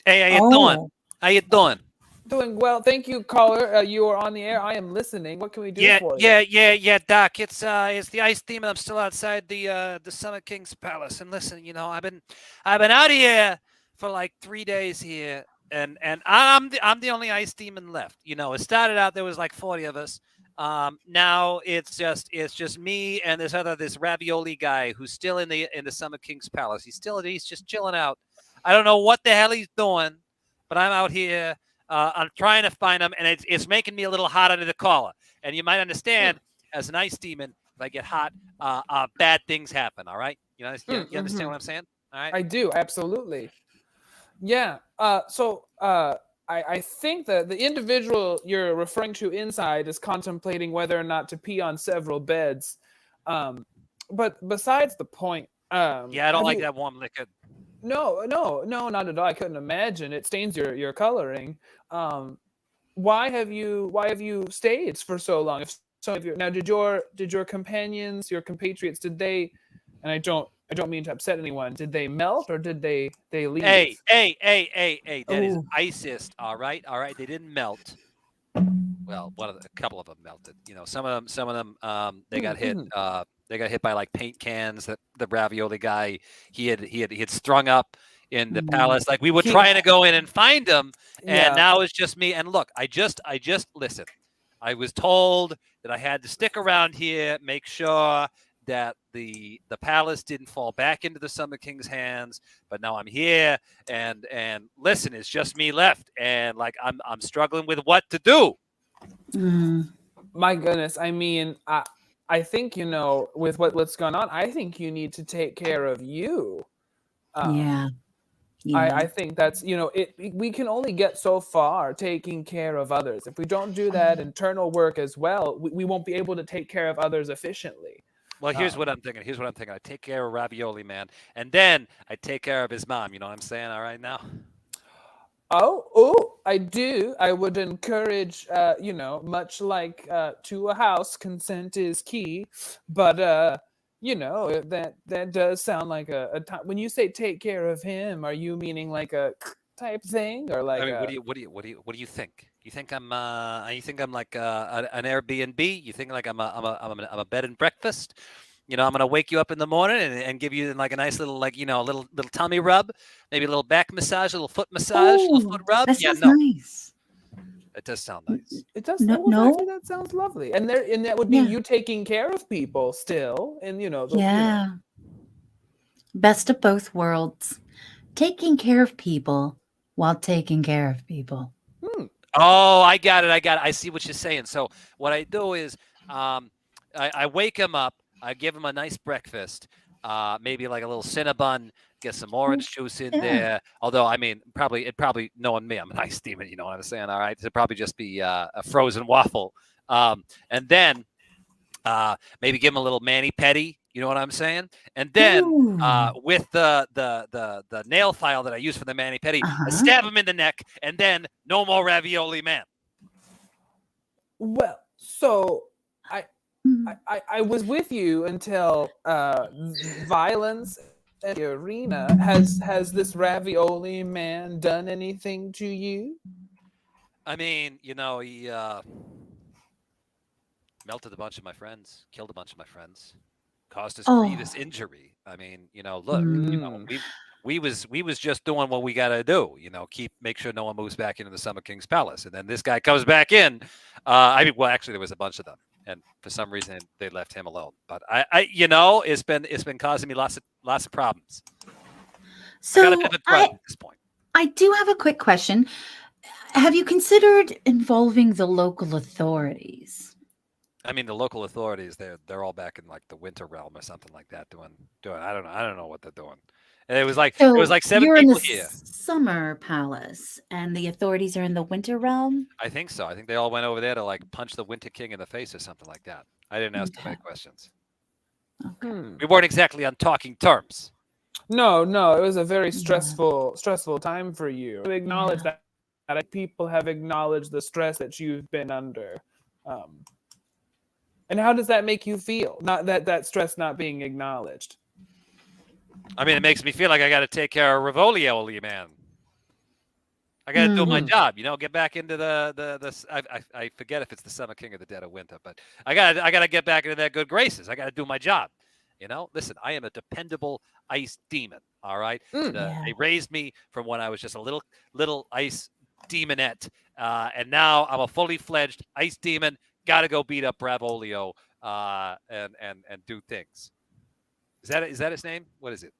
Hey, how you doing? Oh, How you doing? Doing well. Thank you, caller. You are on the air. I am listening. What can we do for you? Yeah, Doc. It's the Ice Demon. I'm still outside the Summit King's Palace. And listen, I've been out here for like 3 days here, and I'm the only Ice Demon left. It started out there was like 40 of us. Now it's just me and this ravioli guy who's still in the Summit King's Palace. He's just chilling out. I don't know what the hell he's doing, but I'm out here. I'm trying to find him, and it's making me a little hot under the collar. And you might understand, as an ice demon, if I get hot, bad things happen. All right, you understand what I'm saying? All right. I do, absolutely. Yeah. I think that the individual you're referring to inside is contemplating whether or not to pee on several beds. But besides the point. Yeah, I don't like that warm liquor. No, not at all. I couldn't imagine. It stains your coloring. Why have you stayed for so long? If so, now did your companions, your compatriots, did they? And I don't mean to upset anyone. Did they melt or did they leave? Hey! That is icist. All right. They didn't melt. Well, a couple of them melted. Some of them, they got hit. They got hit by like paint cans that the ravioli guy he had strung up in the palace. Like we were trying to go in and find him, and now it's just me. And look, I just listen. I was told that I had to stick around here, make sure that the palace didn't fall back into the Summer King's hands. But now I'm here, and listen, it's just me left, and like I'm struggling with what to do. My goodness, I mean, I think with what's going on, I think you need to take care of you. yeah. I think that's we can only get so far taking care of others. If we don't do that internal work as well, we won't be able to take care of others efficiently. Well, here's what I'm thinking. I take care of Ravioli Man, and then I take care of his mom. You know what I'm saying? All right now. Oh, I do. I would encourage, much like to a house, consent is key. But that does sound like a time. When you say take care of him, are you meaning like a type thing, or like? I mean, what do you think? You think I'm like an Airbnb? You think like I'm a bed and breakfast? I'm gonna wake you up in the morning and give you like a nice little little tummy rub, maybe a little back massage, a little foot massage, a little foot rub. That sounds nice. It does sound nice. It does. No. Actually, that sounds lovely. And that would be you taking care of people still, and Best of both worlds. Taking care of people while taking care of people. Oh, I got it. I see what you're saying. So what I do is I wake him up. I give him a nice breakfast, maybe like a little Cinnabon, get some orange juice in there. Although, I mean, probably knowing me, I'm an ice demon, you know what I'm saying? All right. It'd probably just be a frozen waffle. And then maybe give him a little mani-pedi, you know what I'm saying? And then with the nail file that I use for the mani-pedi, I stab him in the neck, and then no more Ravioli Man. Well, so I was with you until violence in the arena. Has this Ravioli Man done anything to you? I mean, he melted a bunch of my friends, killed a bunch of my friends, caused us grievous injury. I mean, look, we was just doing what we gotta do, make sure no one moves back into the Summer King's Palace. And then this guy comes back in. Actually there was a bunch of them. And for some reason they left him alone. But it's been causing me lots of problems. So I got a bit of a threat at this point. I do have a quick question. Have you considered involving the local authorities? I mean, the local authorities, they're all back in like the winter realm or something like that doing I don't know what they're doing. And it was like 7 you're people in the here. Summer Palace, and the authorities are in the Winter Realm. I think so. I think they all went over there to like punch the Winter King in the face or something like that. I didn't ask too many questions. Okay. We weren't exactly on talking terms. No, it was a very stressful time for you. I acknowledge that People have acknowledged the stress that you've been under. And how does that make you feel? Not that stress not being acknowledged. I mean, it makes me feel like I got to take care of Rivoli, man. I got to do my job, get back into I forget if it's the Summer King or the Dead of Winter, but I got to get back into their good graces. I got to do my job. Listen, I am a dependable ice demon. All right. They raised me from when I was just a little ice demonette. And now I'm a fully fledged ice demon. Got to go beat up Bravolio and do things. Is that his name? What is it?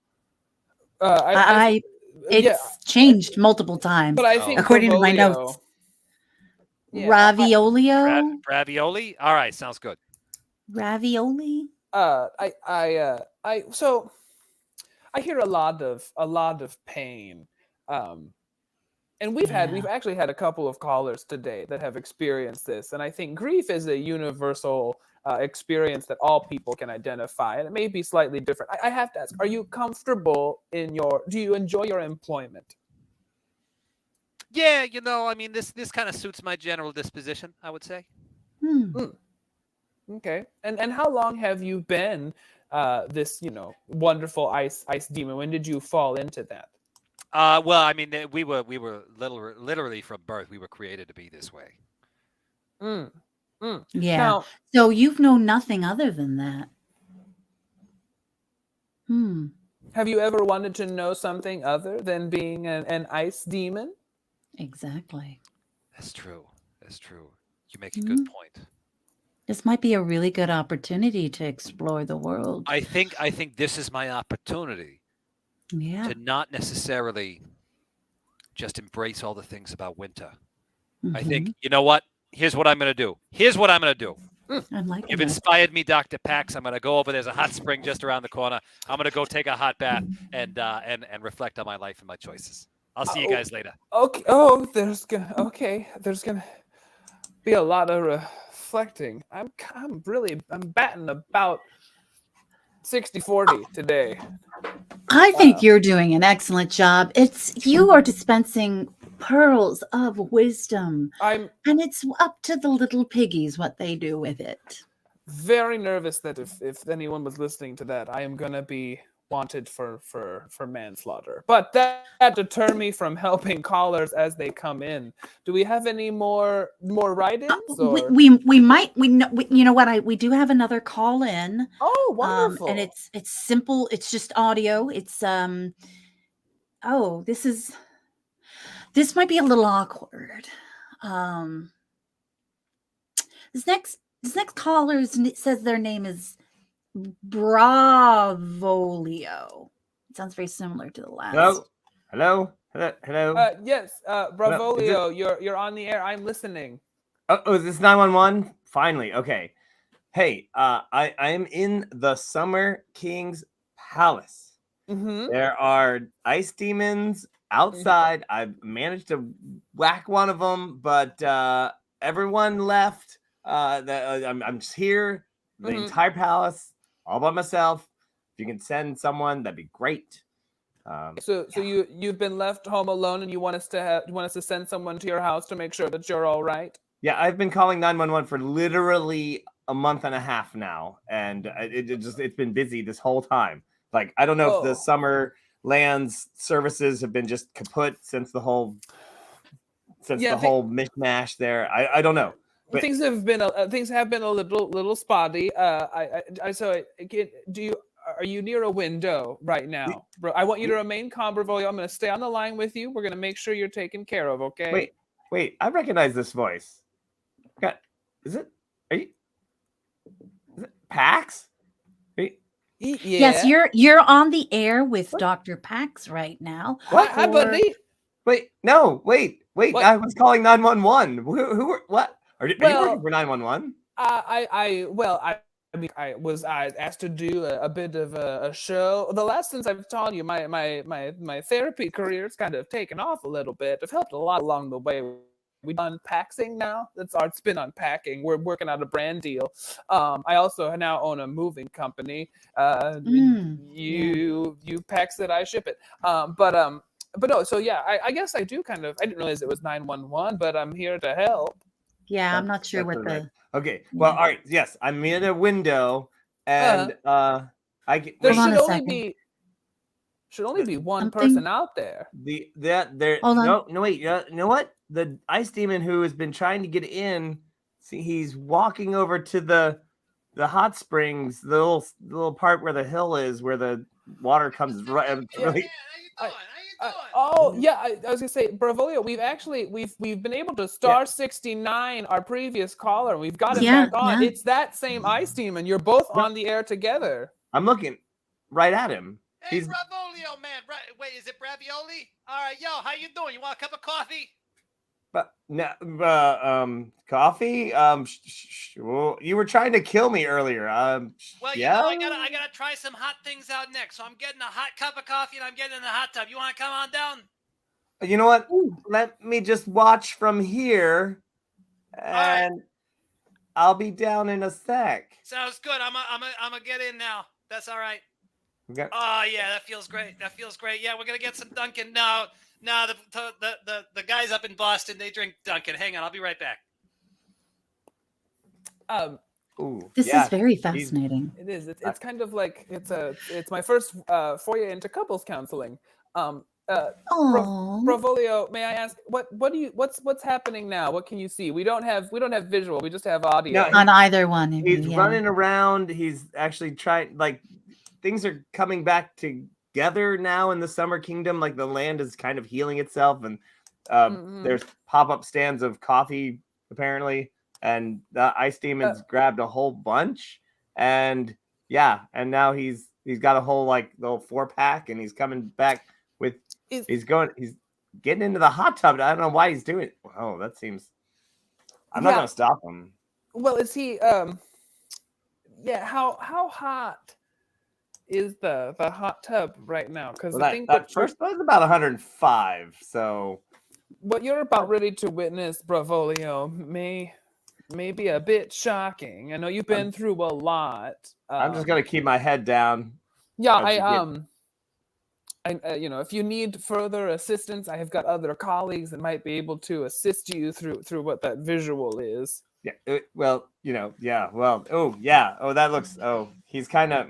It's changed multiple times. But I think according Bravolio, to my notes, Raviolio. Ravioli. All right, sounds good. Ravioli. So I hear a lot of pain. And we've actually had a couple of callers today that have experienced this. And I think grief is a universal experience that all people can identify. And it may be slightly different. I have to ask, are you comfortable do you enjoy your employment? Yeah, I mean, this kind of suits my general disposition, I would say. Okay. And how long have you been this, wonderful ice demon? When did you fall into that? Well, I mean, we were literally from birth. We were created to be this way. Yeah. Now, so you've known nothing other than that. Have you ever wanted to know something other than being an ice demon? Exactly. That's true. You make a good point. This might be a really good opportunity to explore the world. I think this is my opportunity. Yeah. To not necessarily just embrace all the things about winter. I think, you know what? Here's what I'm going to do. I'm liking You've that. inspired me, Dr. Pax. I'm going to go over. There's a hot spring just around the corner. I'm going to go take a hot bath and reflect on my life and my choices. I'll see you guys later. Okay. Oh, there's gonna be a lot of reflecting. I'm batting about 60-40 today. I think you're doing an excellent job. You are dispensing pearls of wisdom. And it's up to the little piggies what they do with it. Very nervous that if anyone was listening to that, I am gonna be wanted for manslaughter. But that deter me from helping callers as they come in. Do we have any more write-ins? We you know what, we do have another call in. Oh, wonderful. And it's simple. It's just audio. It's this might be a little awkward. This next caller says their name is Bravolio. It sounds very similar to the last. Hello. Yes, Bravolio, you're on the air. I'm listening. Oh, is this 911? Finally, okay. Hey, I am in the Summer King's palace. There are ice demons outside. I've managed to whack one of them, but everyone left. I'm just here, the entire palace, all by myself. If you can send someone, that'd be great. So you've been left home alone, and you want us to send someone to your house to make sure that you're all right? Yeah, I've been calling 911 for literally a month and a half now, and it's been busy this whole time. Like, I don't know if the Summer Lands services have been just kaput since the whole mishmash there. I don't know. But things have been a little spotty. Are you near a window right now? Bro, I want you to remain calm, Bravolio. I'm going to stay on the line with you. We're going to make sure you're taken care of, okay? Wait, I recognize this voice. Is it Pax? Yeah. Yes, you're on the air with Dr. Pax right now. What? Hi, buddy. Wait. What? I was calling 911. Who? What? Are you working for 911? I was asked to do a bit of a show. The lessons I've taught you, my therapy career's kind of taken off a little bit. I've helped a lot along the way. We've done unpaxing now. That's our spin on packing. We're working out a brand deal. I also now own a moving company. You pack it, I ship it. but no, so yeah, I guess I do kind of. I didn't realize it was 911, but I'm here to help. Yeah, I'm not sure That's what right. the. Okay. Well, Yeah. all right. Yes, I'm in a window, Uh, and I get there Hold on wait. a should only second. be one Something. person out there. There Hold on. no wait, you know what? The ice demon who has been trying to get in, see, he's walking over to the hot springs, the little part where the hill is, where the water comes right. Yeah. Really, Oh yeah, I was gonna say, Bravolio, we've been able to star 69 our previous caller. We've got him Yeah, back on. yeah. It's that same ice demon. You're both No. on the air together. I'm looking right at him. Hey, He's Bravolio, man. Wait, is it Bravioli? All right, yo, how you doing? You want a cup of coffee? but no, coffee. Well, you were trying to kill me earlier. Well, you yeah. know, I gotta try some hot things out next. So I'm getting a hot cup of coffee and I'm getting in the hot tub. You want to come on down? You know what? Ooh. Let me just watch from here, right. and I'll be down in a sec. Sounds good. I'm gonna get in now. That's all right. Okay. Oh yeah, that feels great. That feels great. Yeah, we're gonna get some Dunkin'. No, the guys up in Boston, they drink Dunkin'. Hang on, I'll be right back. Ooh, This yeah, is very he's- fascinating. It is. It's kind of like it's my first foray into couples counseling. Oh, Bravolio, may I ask what's happening now? What can you see? We don't have visual. We just have audio. No, on either one of you. He's Yeah. running around. He's actually trying, like, things are coming back together now in the Summer Kingdom. Like, the land is kind of healing itself, and there's pop-up stands of coffee, apparently, and the ice demon's grabbed a whole bunch, and yeah, and now he's got a whole, like, little 4-pack, and he's coming back with he's getting into the hot tub. I don't know why he's doing it. Oh, that seems I'm not Yeah. gonna stop him. Well, is he? Yeah. How hot is the hot tub right now? Because Well, I think that first was about 105. So what you're about ready to witness, Bravolio, may be a bit shocking. I know you've been through a lot. I'm just gonna keep my head down. Yeah, as you get- you know, if you need further assistance, I have got other colleagues that might be able to assist you through what that visual is. Yeah. Well, yeah. Well. Oh, yeah. Oh, that looks. Oh, he's kind of.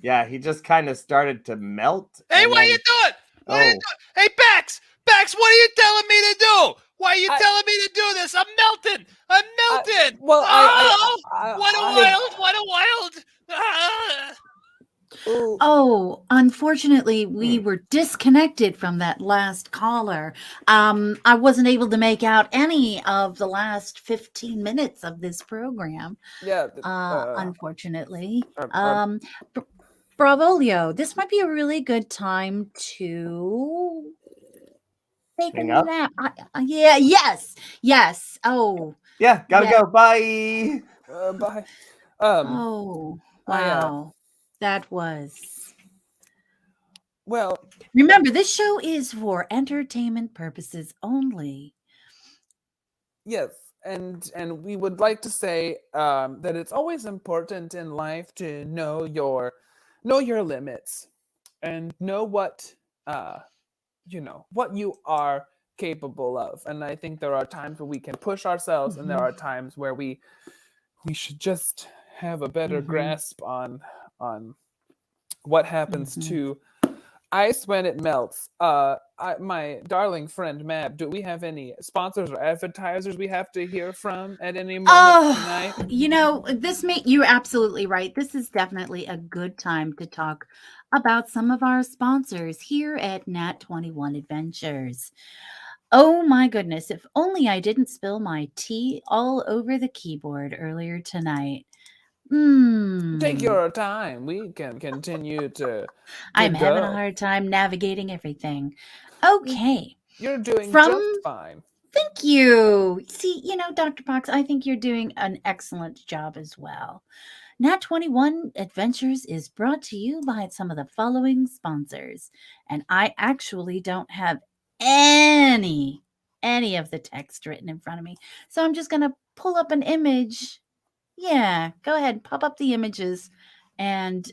Yeah. He just kind of started to melt. Hey, and what are then- you doing? What are you Oh. doing? Hey, Bax, what are you telling me to do? Why are you telling me to do this? I'm melting. I'm melting. Well, what a wild. Ah. Oh, unfortunately, we were disconnected from that last caller. I wasn't able to make out any of the last 15 minutes of this program. Yeah. Unfortunately. Bravolio, this might be a really good time to take a Hang up? nap. Yeah, yes. Oh, Yeah. Gotta Yeah. go. Bye. Bye. oh, I, wow. That was. Well, Remember, this show is for entertainment purposes only. yes, and we would like to say that it's always important in life to know your limits and know what what you are capable of. And I think there are times where we can push ourselves, and there are times where we should just have a better grasp on what happens to ice when it melts. My darling friend Mab, do we have any sponsors or advertisers we have to hear from at any moment tonight? You're absolutely right. This is definitely a good time to talk about some of our sponsors here at Nat21 Adventures. Oh my goodness, if only I didn't spill my tea all over the keyboard earlier tonight. Take your time. We can continue to I'm having a go. hard time navigating everything. Okay. You're doing From- just fine. Thank you. See, Dr. Pox, I think you're doing an excellent job as well. Nat21 Adventures is brought to you by some of the following sponsors. And I actually don't have any of the text written in front of me. So I'm just going to pull up an image. Yeah, go ahead, pop up the images, and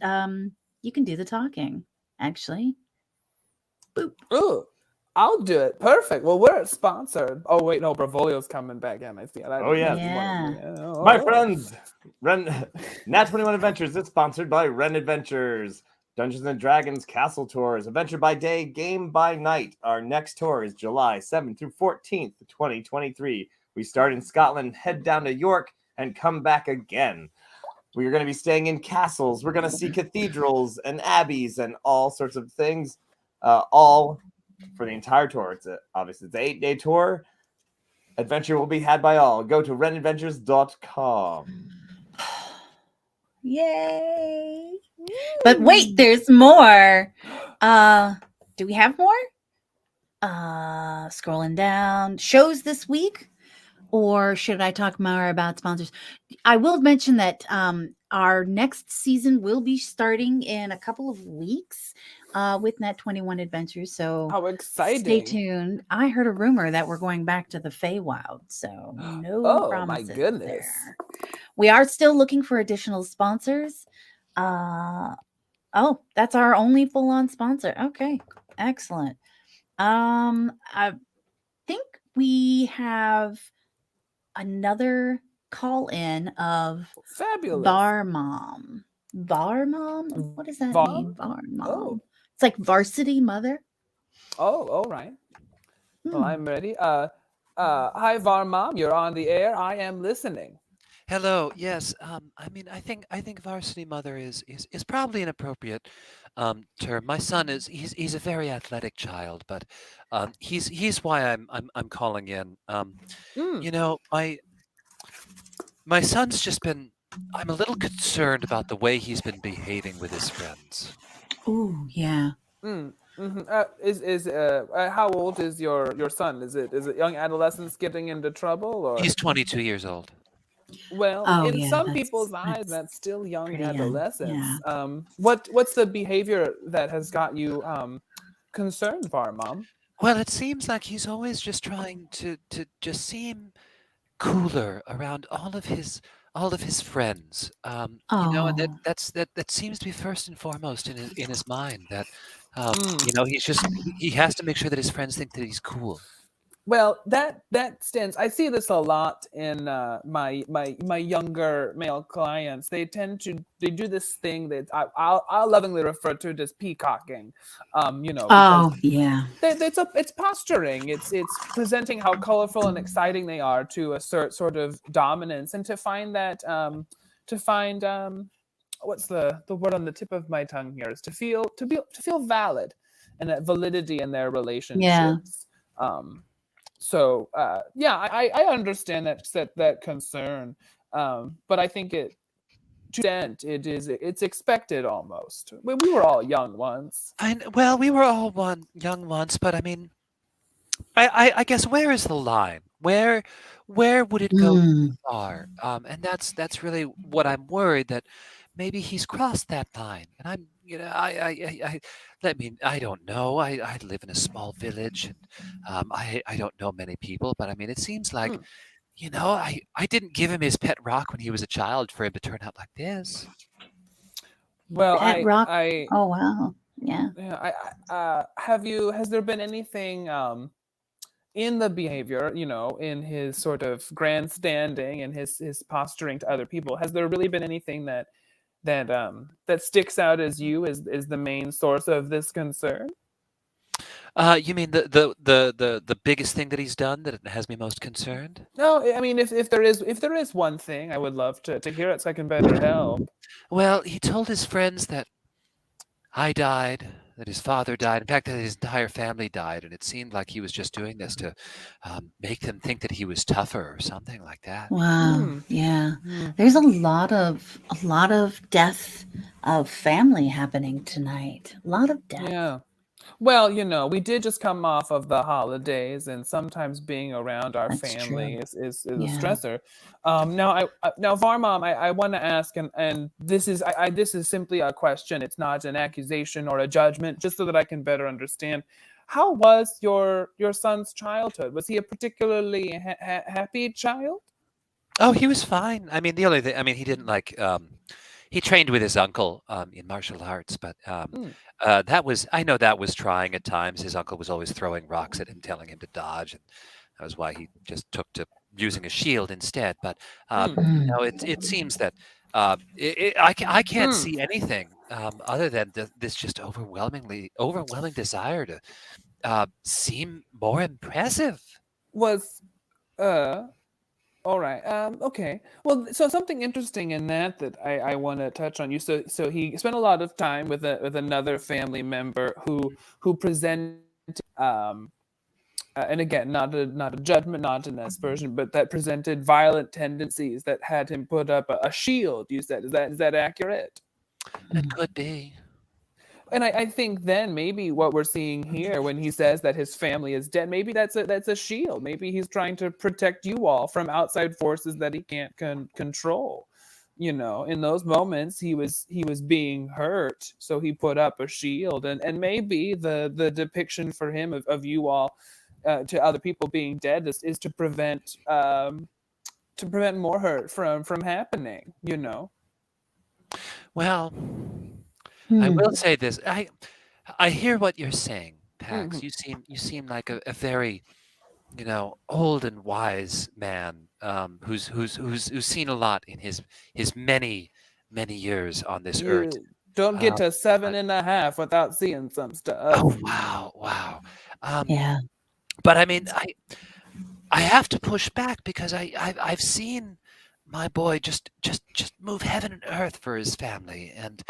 you can do the talking, actually. Boop. Ooh, I'll do it. Perfect. Well, we're sponsored. Oh wait, no, Bravolio's coming back in. I see. Oh, yes. Yeah. My friends, Nat21 Adventures is sponsored by Ren Adventures, Dungeons and Dragons Castle Tours, Adventure by Day, Game by Night. Our next tour is July 7th through 14th, 2023. We start in Scotland, head down to York, and come back again. We are going to be staying in castles. We're going to see cathedrals and abbeys and all sorts of things, all for the entire tour. Obviously, it's an 8-day tour. Adventure will be had by all. Go to renadventures.com. Yay. But wait, there's more. Do we have more? Scrolling down. Shows this week? Or should I talk more about sponsors? I will mention that our next season will be starting in a couple of weeks with Nat21 Adventures. So How exciting! stay tuned. I heard a rumor that we're going back to the Feywild, so no Oh my promises goodness! there. We are still looking for additional sponsors. Oh, that's our only full-on sponsor. Okay, excellent. I think we have another call in of Fabulous. Var Mom. What does that Var? mean? Var Mom. Oh. It's like varsity mother. Oh, all right. Well, Hmm. I'm ready. Hi, Var Mom. You're on the air. I am listening. Hello. Yes. I mean, I think varsity mother is probably an appropriate term. My son he's a very athletic child, but he's why I'm calling in. You know, my son's just been. I'm a little concerned about the way he's been behaving with his friends. Ooh, yeah. How old is your son? Is it young adolescents getting into trouble, or He's 22 years old. well, Oh, in yeah, some that's- people's eyes, that's that's still young pretty young, adolescence. yeah. What's the behavior that has got you concerned, Var Mom? Well, it seems like he's always just trying to just seem cooler around all of his friends. You know, and Oh, that seems to be first and foremost in his mind. That you know, he has to make sure that his friends think that he's cool. Well, that stands. I see this a lot in my younger male clients. They do this thing that I'll lovingly refer to it as peacocking. You know, because oh, yeah. it's posturing. It's presenting how colorful and exciting they are to assert sort of dominance, and to find that what's the word on the tip of my tongue here is to feel valid and that validity in their relationships. So yeah, I understand that concern, but I think it's expected almost. We were all young once. Well, we were all young once, but I mean, I guess where is the line? Where would it go too far? And that's really what I'm worried, that maybe he's crossed that line. And I'm, you know, I don't know. I live in a small village, and I don't know many people, but I mean, it seems like, you know, I didn't give him his pet rock when he was a child for him to turn out like this. Well, Pet rock. Oh, wow. Yeah. Has there been anything in the behavior, you know, in his sort of grandstanding and his posturing to other people? Has there really been anything that sticks out as the main source of this concern? You mean the biggest thing that he's done that has me most concerned? No, I mean, if there is one thing, I would love to hear it so I can better help. Well, he told his friends that I died, that his father died, in fact, that his entire family died, and it seemed like he was just doing this to make them think that he was tougher or something like that. Wow. Yeah. There's a lot of death of family happening tonight. A lot of death. Yeah. Well, you know, we did just come off of the holidays, and sometimes being around our That's family true. is a Yeah. stressor. Now, Varmom, I want to ask, and this is this is simply a question. It's not an accusation or a judgment, just so that I can better understand. How was your son's childhood? Was he a particularly happy child? Oh, he was fine. I mean, the only thing, I mean, he didn't like he trained with his uncle in martial arts, but Mm. I know that was trying at times. His uncle was always throwing rocks at him, telling him to dodge, and that was why he just took to using a shield instead. But Mm. no, it seems that I can't Mm. see anything other than this just overwhelming desire to seem more impressive. Was all right. Okay. Well, so something interesting in that I want to touch on. So he spent a lot of time with another family member who presented um and again, not a judgment, not an aspersion, but that presented violent tendencies that had him put up a shield. You said, is that accurate? It could be. And I think then maybe what we're seeing here when he says that his family is dead, maybe that's a shield. Maybe he's trying to protect you all from outside forces that he can't control. In those moments he was being hurt, so he put up a shield, and maybe the depiction for him of you all to other people being dead is to prevent more hurt from happening. Well, I Hmm. will say this. I hear what you're saying, Pax. Mhm. You seem like a very, old and wise man who's seen a lot in his many years on this earth. You don't get Um, to seven but and a half without seeing some oh stuff. wow, wow. Um, Yeah. but I mean, I have to push back because I've seen my boy just move heaven and earth for his family, and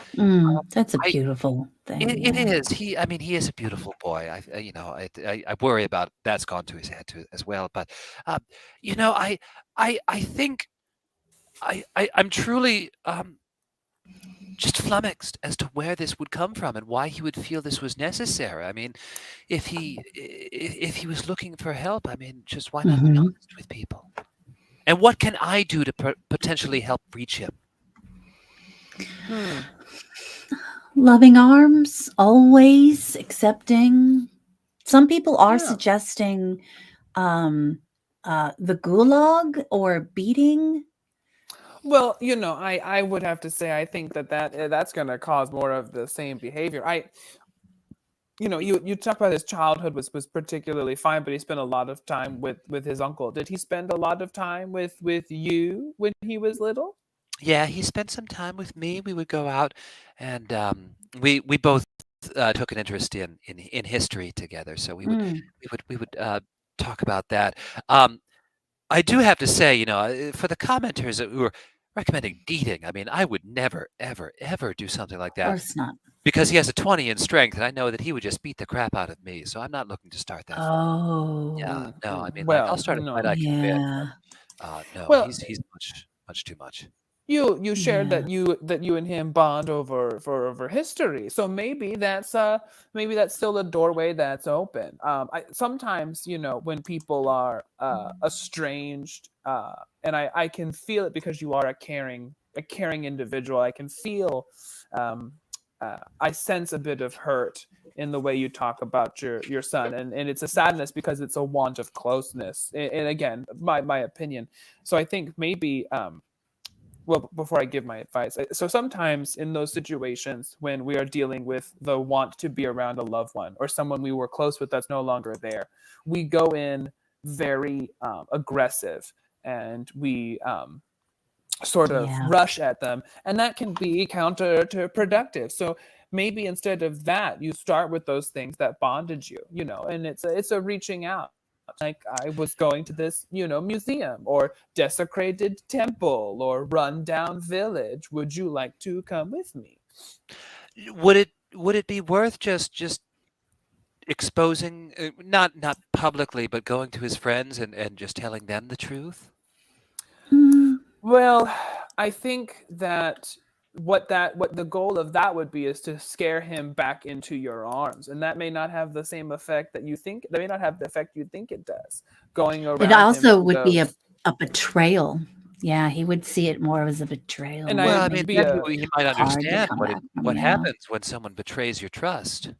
That's a I beautiful thing. it Yeah. is. He is a beautiful boy. I worry about that's gone to his head too as well. But um, I think I'm truly just flummoxed as to where this would come from and why he would feel this was necessary. I mean, if he was looking for help, I mean, just why not be Hmm. honest with people? And what can I do to potentially help reach him? Hmm. Loving arms, always accepting. Some people are Yeah. suggesting um, the gulag or beating. Well, I would have to say I think that's going to cause more of the same behavior. You talk about his childhood was particularly fine, but he spent a lot of time with his uncle. Did he spend a lot of time with you when he was little? Yeah, he spent some time with me. We would go out, and we both took an interest in history together. So Mm. we would talk about that. Um, I do have to say, for the commenters who were recommending beating, I mean, I would never, ever, ever do something like Of that course not. because he has a 20 in strength, and I know that he would just beat the crap out of me. So I'm not looking to start that fight. Yeah, Oh, no, I mean, like I'll Well, start a fight I no. can win, yeah. but no, Well, he's much too much. you shared Yeah. that you and him bond over history, so maybe that's still a doorway that's open. Sometimes when people are estranged, and I can feel it because you are a caring individual. I can feel um, I sense a bit of hurt in the way you talk about your son, and it's a sadness because it's a want of closeness, and again, my opinion. So I think maybe well, before I give my advice, so sometimes in those situations when we are dealing with the want to be around a loved one or someone we were close with that's no longer there, we go in very aggressive, and we sort of Yeah. rush at them, and that can be counterproductive. So maybe instead of that, you start with those things that bonded you, and it's a reaching out. Like, I was going to this museum or desecrated temple or rundown village, would you like to come with me? Would it be worth just exposing, not publicly, but going to his friends and just telling them the truth? Mm. Well, I think that what the goal of that would be is to scare him back into your arms, and that may not have the same effect that you think. That may not have the effect you think it does. Going It around him also to would be those, a betrayal. Yeah, he would see it more as a and betrayal Well, that I I'd mean, makes be then it a he might hard to understand come back from. what Yeah, happens when someone betrays your trust.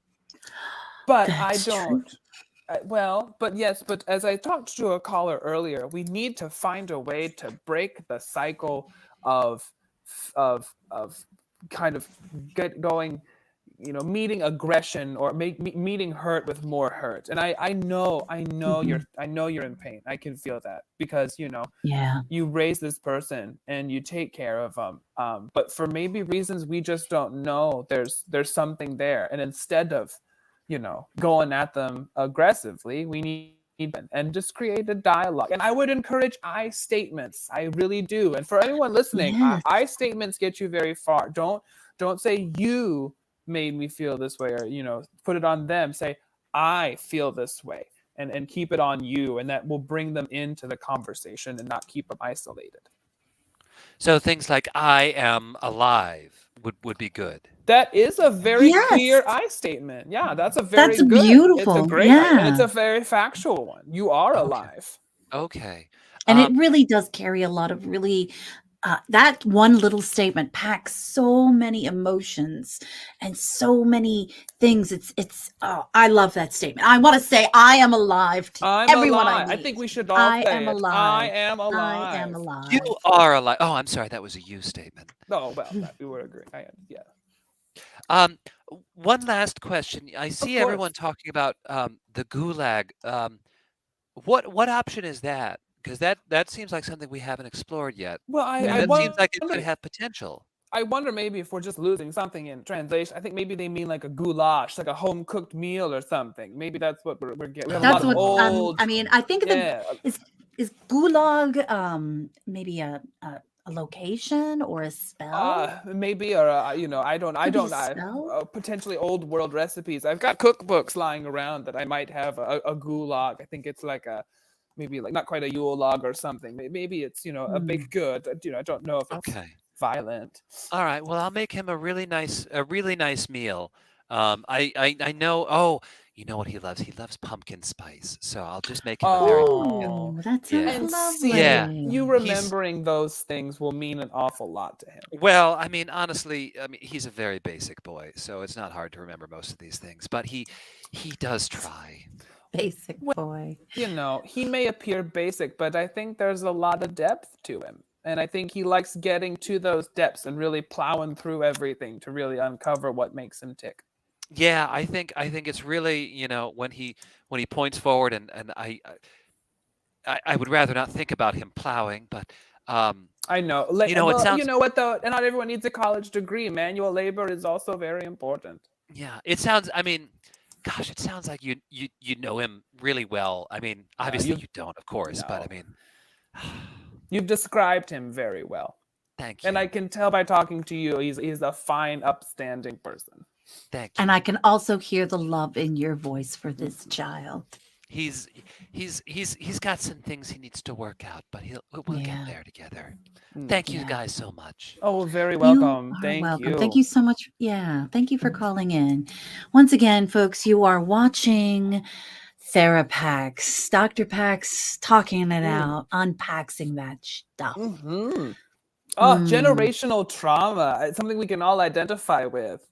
but I that's true. don't. Well, but yes, but as I talked to a caller earlier, we need to find a way to break the cycle of of kind of going, meeting aggression or meeting hurt with more hurt. And I know you're in pain. I can feel that because Yeah. you raise this person and you take care of them, but for maybe reasons we just don't know, there's something there, and instead of going at them aggressively, we need and just create a dialogue. And I would encourage I statements. I really do. And for anyone listening, Yes. I statements get you very far. Don't say you made me feel this way, or put it on them. Say I feel this way, and keep it on you, and that will bring them into the conversation and not keep them isolated. So things like "I am alive" would be good. That is a very Yes. clear I statement. Yeah, that's a That's very good. beautiful. It's a great, and it's Yeah. a very factual one. You are Okay. alive. Okay. And it really does carry a lot of really that one little statement packs so many emotions and so many things. I love that statement. I want to say I am alive to I'm everyone alive. I I meet. think we should all I say am it. alive. I am alive. I am alive. You are alive. Oh, I'm sorry. That was a you statement. Oh, well, that we would agree. Yeah. One last question. I see everyone course. talking about the gulag. What option is that? Because that seems like something we haven't explored yet. Well, And I that seems like it could wonder. have potential. I wonder maybe if we're just losing something in translation. I think maybe they mean like a goulash, like a home cooked meal or something. Maybe that's what we're getting. We have That's a lot what of old. I mean. I think Yeah. is gulag maybe a location or a spell? Maybe, or I don't Could be a spell? potentially old world recipes. I've got cookbooks lying around that I might have a gulag. I think it's like maybe like not quite a Yule log or something. Maybe it's a big good. I don't know if it's Okay. violent. All right. Well, I'll make him a really nice meal. I know. Oh, you know what he loves? He loves pumpkin spice. So I'll just make him a very pumpkin. Oh, that Yeah. sounds And lovely. see, Yeah. you remembering those things will mean an awful lot to him. Well, I mean, honestly, he's a very basic boy, so it's not hard to remember most of these things. But he does try. Basic boy. He may appear basic, but I think there's a lot of depth to him. And I think he likes getting to those depths and really plowing through everything to really uncover what makes him tick. Yeah, I think it's really, when he points forward, and I would rather not think about him plowing, but I know. it sounds. You know what though? And not everyone needs a college degree. Manual labor is also very important. Yeah, it sounds. I mean, gosh, it sounds like you know him really well. I mean, obviously you don't, of course, but I No. mean, You've described him very well. thank you. And I can tell by talking to you, he's a fine, upstanding person. Thank you. And I can also hear the love in your voice for this child. He's got some things he needs to work out, but we'll Yeah. get there together. Thank you Yeah. guys so much. Oh, very You welcome. are Thank welcome. you. Thank you so much. Yeah. Thank you for calling in. Once again, folks, you are watching TheraPax, Dr. Pax talking it out, unpaxing that stuff. Mm-hmm. Oh, generational trauma. It's something we can all identify with.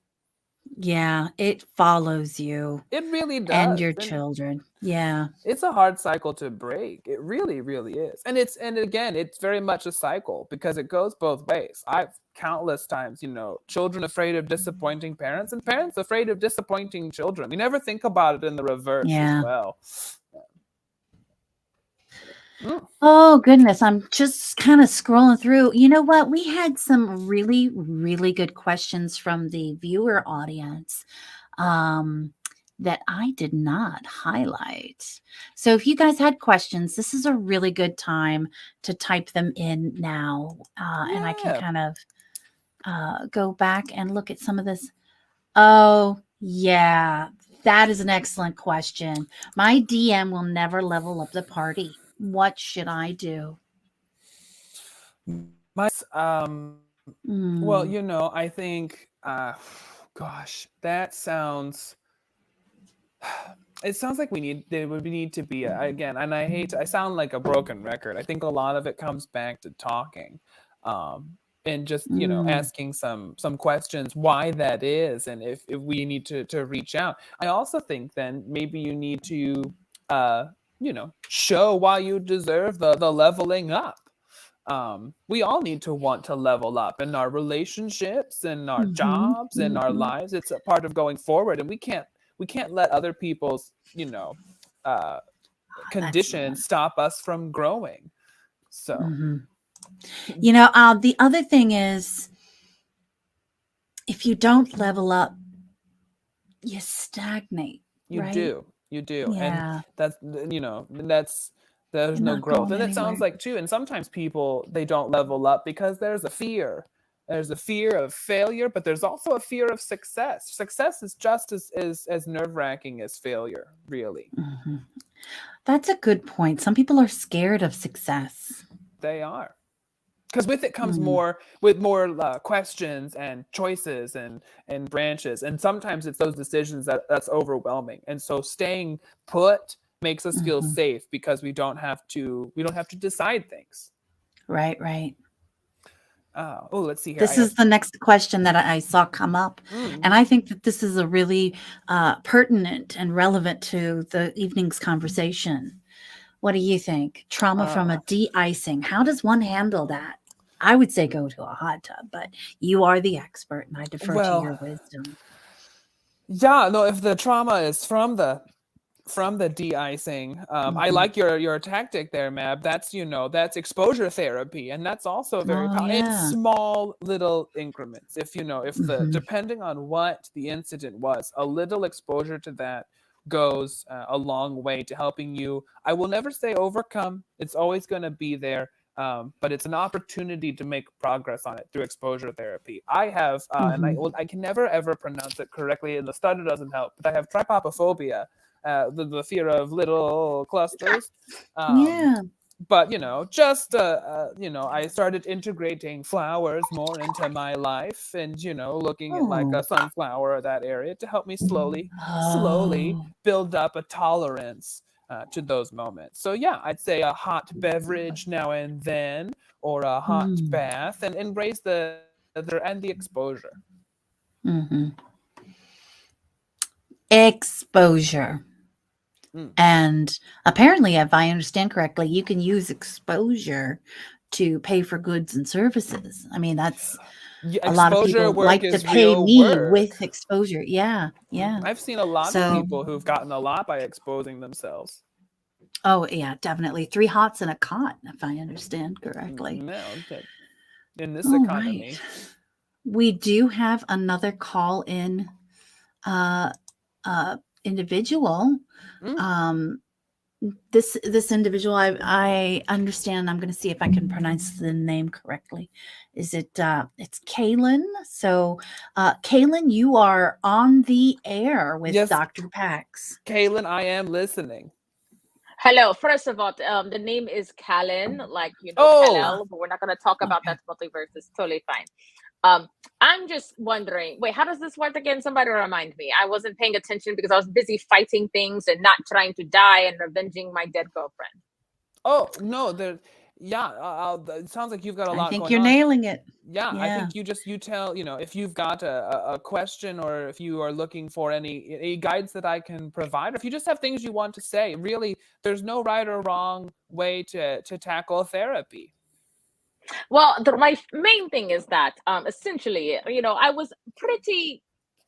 Yeah, it follows you It really does. and your children. Yeah. It's a hard cycle to break. It really, really is. And again, it's very much a cycle because it goes both ways. I've countless times, children afraid of disappointing parents and parents afraid of disappointing children. We never think about it in the reverse Yeah. as well. Oh, goodness. I'm just kind of scrolling through. You know what? We had some really, really good questions from the viewer audience that I did not highlight. So if you guys had questions, this is a really good time to type them in now. And I can Yeah. kind of go back and look at some of this. Oh, yeah. That is an excellent question. My DM will never level up the party. What should I do? Well, Mm, I think gosh, that sounds it sounds like there would need to be again, and I sound like a broken record. I think a lot of it comes back to talking. And just asking some questions why that is, and if we need to reach out. I also think then maybe you need to show why you deserve the leveling up. we all need to want to level up in our relationships, in our Mhm, jobs, in our mhm. lives. It's a part of going forward, and we can't let other people's uh, That's conditions stop us from growing. So mhm. The other thing is, if you don't level up, you stagnate, right? you do, and Yeah, that's there's you're no not growth, going and it sounds anywhere. like too. And sometimes people, they don't level up because there's a fear. There's a fear of failure, but there's also a fear of success. Success is just as nerve wracking as failure, really. Mhm. That's a good point. Some people are scared of success. They are, because with it comes Mm, more questions and choices and branches, and sometimes it's those decisions that's overwhelming. And so staying put makes us feel mhm. safe because we don't have to decide things. Right, right. Let's see here. I This have is the next question that I saw come up. And mm, I think that this is a really pertinent and relevant to the evening's conversation. What do you think? Trauma from uh, a de-icing. How does one handle that? I would say go to a hot tub, but you are the expert and I defer to well, your wisdom. yeah, no, if the trauma is from the de-icing, I Mhm. like your tactic there, Mab. That's exposure therapy, and that's also very Oh, powerful in yeah. small little increments. If the Mhm. depending on what the incident was, a little exposure to that goes a long way to helping you. I will never say overcome. It's always going to be there. But it's an opportunity to make progress on it through exposure therapy. I have, and Mhm. I can never ever pronounce it correctly, and the stutter doesn't help. But I have trypopophobia, the fear of little clusters. Um, Yeah. but just I started integrating flowers more into my life, and looking at like Oh. a sunflower, that area, to help me slowly Oh. build up a tolerance to those moments. So yeah, I'd say a hot beverage now and then, or a hot Mm. bath, and raise the exposure. Mhm. Exposure. Mm. And apparently, if I understand correctly, you can use exposure to pay for goods and services. I mean, that's Yeah, a lot of exposure people work like to is pay real me work. with exposure. Yeah, yeah. I've seen a lot of So, people who've gotten a lot by exposing themselves. oh, yeah, definitely. 3 hots and a cot, if I understand correctly. No, in this All right. economy. We do have another call in uh, individual. Mm. Um, this individual, I understand. I'm going to see if I can pronounce the name correctly. Is it it's Kaylin? So Kaylin, you are on the air with Yes, Dr. Pax. Kaylin, I am listening. Hello. First of all, the name is Kalin, like Oh, Kal-El, but we're not going to talk about Okay. that multiverse. It's totally fine. I'm just wondering. Wait, how does this work again? Somebody remind me. I wasn't paying attention because I was busy fighting things and not trying to die and avenging my dead girlfriend. oh no, yeah. It sounds like you've got a I lot think going you're on. nailing it. Yeah, I Yeah. think you tell, if you've got a question, or if you are looking for any guides that I can provide, or if you just have things you want to say. Really, there's no right or wrong way to tackle therapy. Well, my main thing is that essentially, I was pretty.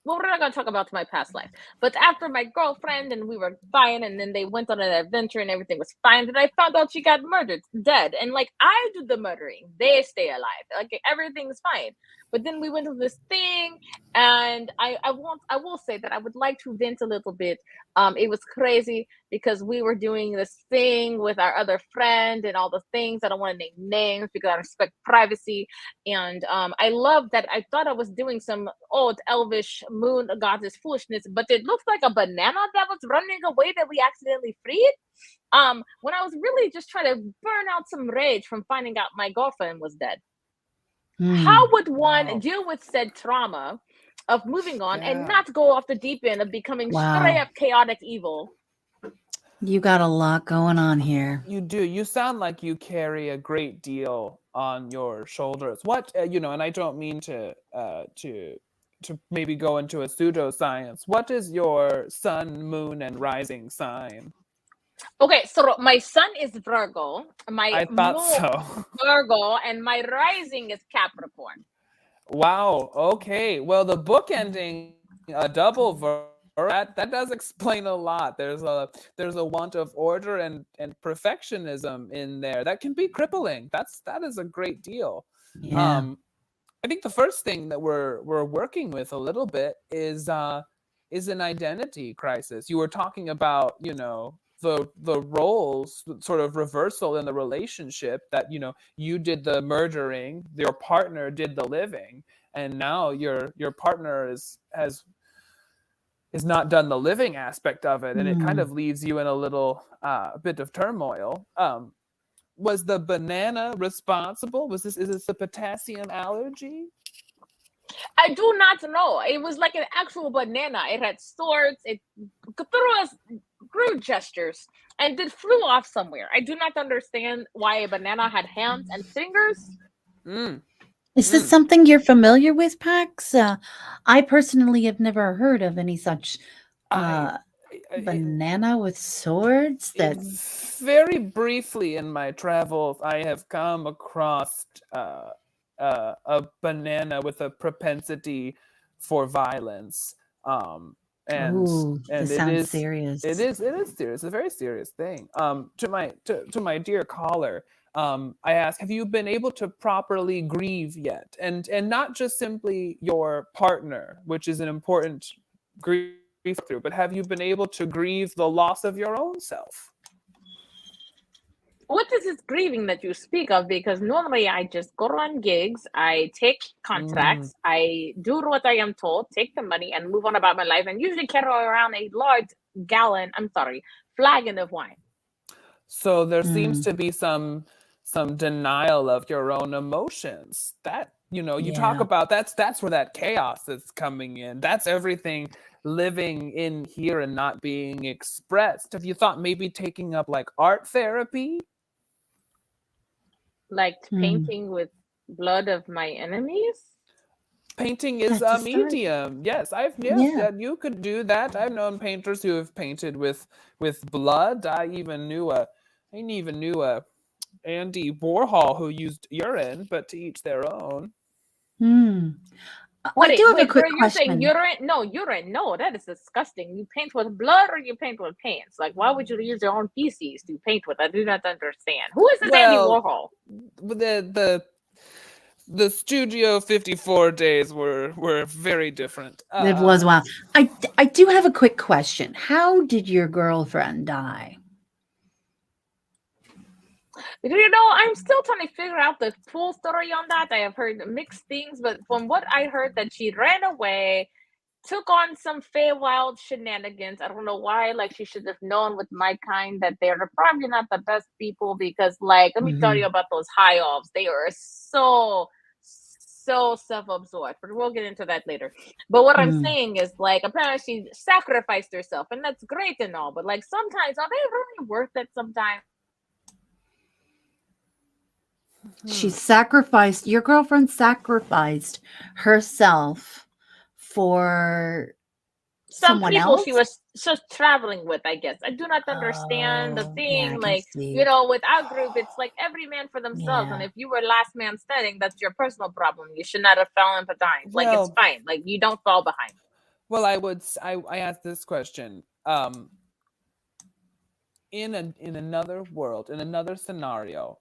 Well, we're not going to talk about my past life, but after my girlfriend and we were fine, and then they went on an adventure and everything was fine. Then I found out she got murdered, dead, and like I do the murdering, they stay alive, like everything's fine. But then we went to this thing, and I will say that I would like to vent a little bit. It was crazy because we were doing this thing with our other friend and all the things. I don't want to name names because I respect privacy. And I love that. I thought I was doing some old elvish moon goddess foolishness, but it looked like a banana that was running away that we accidentally freed. When I was really just trying to burn out some rage from finding out my girlfriend was dead. How Hmm. would one Wow. deal with said trauma of moving on and Yeah. not go off the deep end of becoming straight Wow. up chaotic evil? You got a lot going on here. You do. You sound like you carry a great deal on your shoulders. What, and I don't mean to maybe go into a pseudoscience. What is your sun, moon, and rising sign? Okay, so my sun is Virgo, my I thought moon so. Virgo, and my rising is Capricorn. Wow. Okay. Well, the book ending a double verb that does explain a lot. There's a want of order and perfectionism in there that can be crippling. That is a great deal. Yeah. I think the first thing that we're working with a little bit is an identity crisis. You were talking about, the roles sort of reversal in the relationship, that you did the murdering, your partner did the living, and now your partner is not done the living aspect of it, and it kind Mm. of leaves you in a little bit of turmoil. Was the banana responsible? Is this a potassium allergy? I do not know. It was like an actual banana. It had swords. It threw us grew gestures and then flew off somewhere. I do not understand why a banana had hands and fingers. Mm, Is this mm. something you're familiar with, Pax? I personally have never heard of any such I, I banana with swords that. very briefly in my travels, I have come across a banana with a propensity for violence, um, and Ooh, and this sounds serious. it is serious. It's a very serious thing. To my dear caller, I ask, have you been able to properly grieve yet, and not just simply your partner, which is an important grief through, but have you been able to grieve the loss of your own self? What is this grieving that you speak of? Because normally I just go on gigs, I take Mm. contracts, I do what I am told, take the money, and move on about my life, and usually carry around a large flagon of wine. So there seems Mm, to be some denial of your own emotions. That, you talk yeah. about, that's where that chaos is coming in. That's everything living in here and not being expressed. Have you thought maybe taking up like art therapy? Like Mm, painting with blood of my enemies. Painting is that's a a start. medium. Yes, Yeah. you could do that. I've known painters who have painted with blood. I even knew a Andy Warhol who used urine, but to each their own. Mm. I Wait, do have a wait, girl, quick you're saying question. urine? No, urine. No, that is disgusting. You paint with blood or you paint with paints? Like, why would you use your own feces to paint with? I do not understand. Who is this Andy Well, Warhol? the Studio 54 days were very different. It was wild. I do have a quick question. How did your girlfriend die? I'm still trying to figure out the full story on that. I have heard mixed things, but from what I heard, that she ran away, took on some Feywild shenanigans. I don't know why. Like, she should have known with my kind that they're probably not the best people, because, like, let me tell you Mhm. about those high elves. They are so self-absorbed, but we'll get into that later. But what I'm Mm. saying is, like, apparently she sacrificed herself, and that's great and all, but, like, sometimes are they really worth it sometimes? She sacrificed, your girlfriend sacrificed herself for Some someone people she else? was just traveling with, I guess. I do not understand the Oh, yeah, I thing. can Like, see. with our group, it's like every man for themselves. And Yeah. if you were last man standing, that's your personal problem. You should not have fallen behind. Like, it's Well, fine. Like, you don't fall behind. I asked this question. In another world, in another scenario,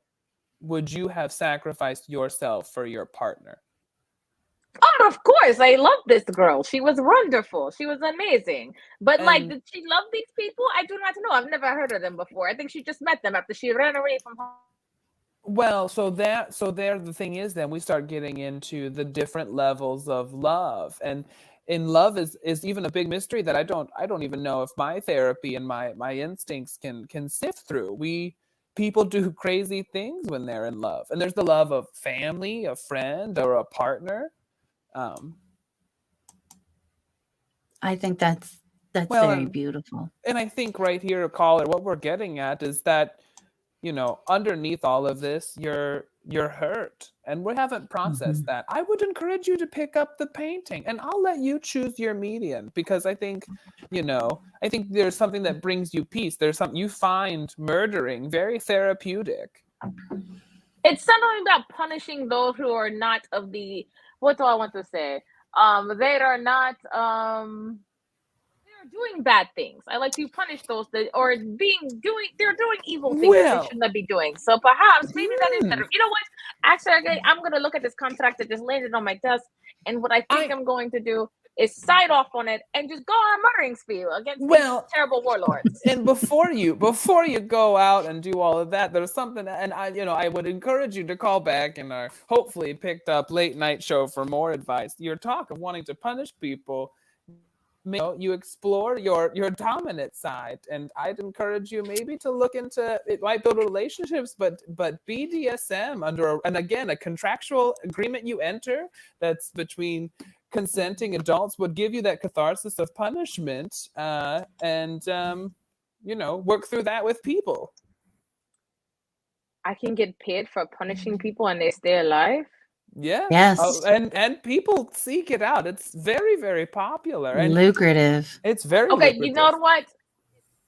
would you have sacrificed yourself for your partner? Oh, of course. I love this girl. She was wonderful. She was amazing. But, like, And did she love these people? I do not know. I've never heard of them before. I think she just met them after she ran away from home. well, so there the thing is, then we start getting into the different levels of love, and in love is even a big mystery that I don't even know if my therapy and my instincts can sift through. We People do crazy things when they're in love, and there's the love of family, a friend, or a partner. Um, I think that's well, very beautiful. and I think right here, caller, what we're getting at is that underneath all of this, you're hurt, and we haven't processed that. I would encourage you to pick up the painting, and I'll let you choose your medium, because I think there's something that brings you peace. There's something you find murdering very therapeutic. It's not only about punishing those who are not of the, what do I want to say? They are not they're doing bad things. I like to punish those that are they're doing evil things that they Well, should not be doing. So perhaps maybe that is better. You know what? Actually, I'm gonna look at this contract that just landed on my desk, and what I think I'm going to do is sign off on it and just go on a murdering spree against these terrible warlords. And before you go out and do all of that, there's something, and I would encourage you to call back in our hopefully picked up late night show for more advice. Your talk of wanting to punish people, you explore your dominant side, and I'd encourage you maybe to look into, it might build relationships, but BDSM and again, a contractual agreement you enter that's between consenting adults would give you that catharsis of punishment, and work through that with people. I can get paid for punishing people and they stay alive. Yeah. Yes. And people seek it out. It's very, very popular and lucrative. It's very okay. lucrative. You know what?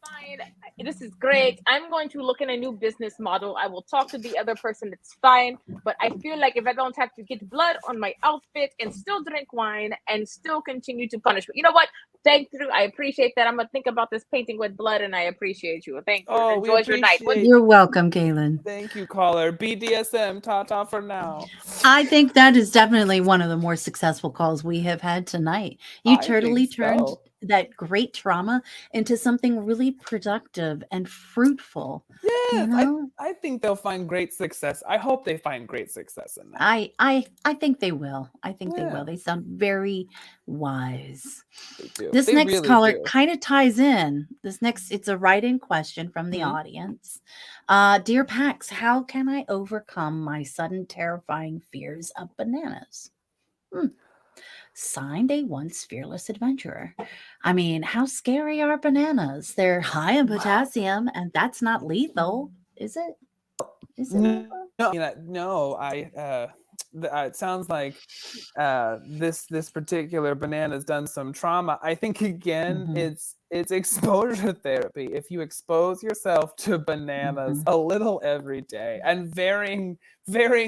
Fine. This is great. I'm going to look in a new business model. I will talk to the other person. It's fine. But I feel like if I don't have to get blood on my outfit and still drink wine and still continue to punish me, you know what? Thank you. I appreciate that. I'm gonna think about this painting with blood, and I appreciate you. Thank you. Oh, enjoy your night. You're welcome, Kaylin. Thank you, caller. BDSM, ta-ta for now. I think that is definitely one of the more successful calls we have had tonight. You totally turned that great trauma into something really productive and fruitful. Yeah, I think they'll find great success. I hope they find great success in that. I think they will. I think they will. They sound very wise. They do. This They next really caller do. kind of ties in. It's a write-in question from the audience. Dear Pax, how can I overcome my sudden terrifying fears of bananas? Signed, a once fearless adventurer. I mean, how scary are bananas? They're high in potassium, and that's not lethal, is it? Is it lethal? No, it sounds like this particular banana's done some trauma. I think again, it's exposure therapy. If you expose yourself to bananas a little every day, and varying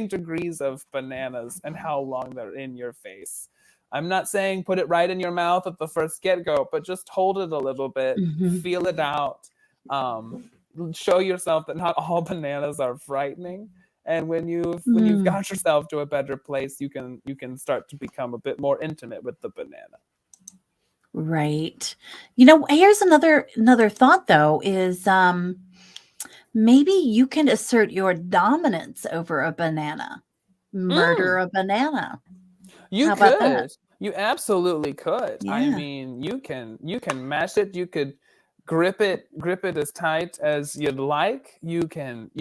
degrees of bananas and how long they're in your face. I'm not saying put it right in your mouth at the first get-go, but just hold it a little bit, feel it out, show yourself that not all bananas are frightening. And when you've got yourself to a better place, you can start to become a bit more intimate with the banana. Right. Here's another thought though, is maybe you can assert your dominance over a banana. Murder a banana. You How about could. that? You absolutely could. Yeah. I mean, you can mash it. You could grip it as tight as you'd like. You can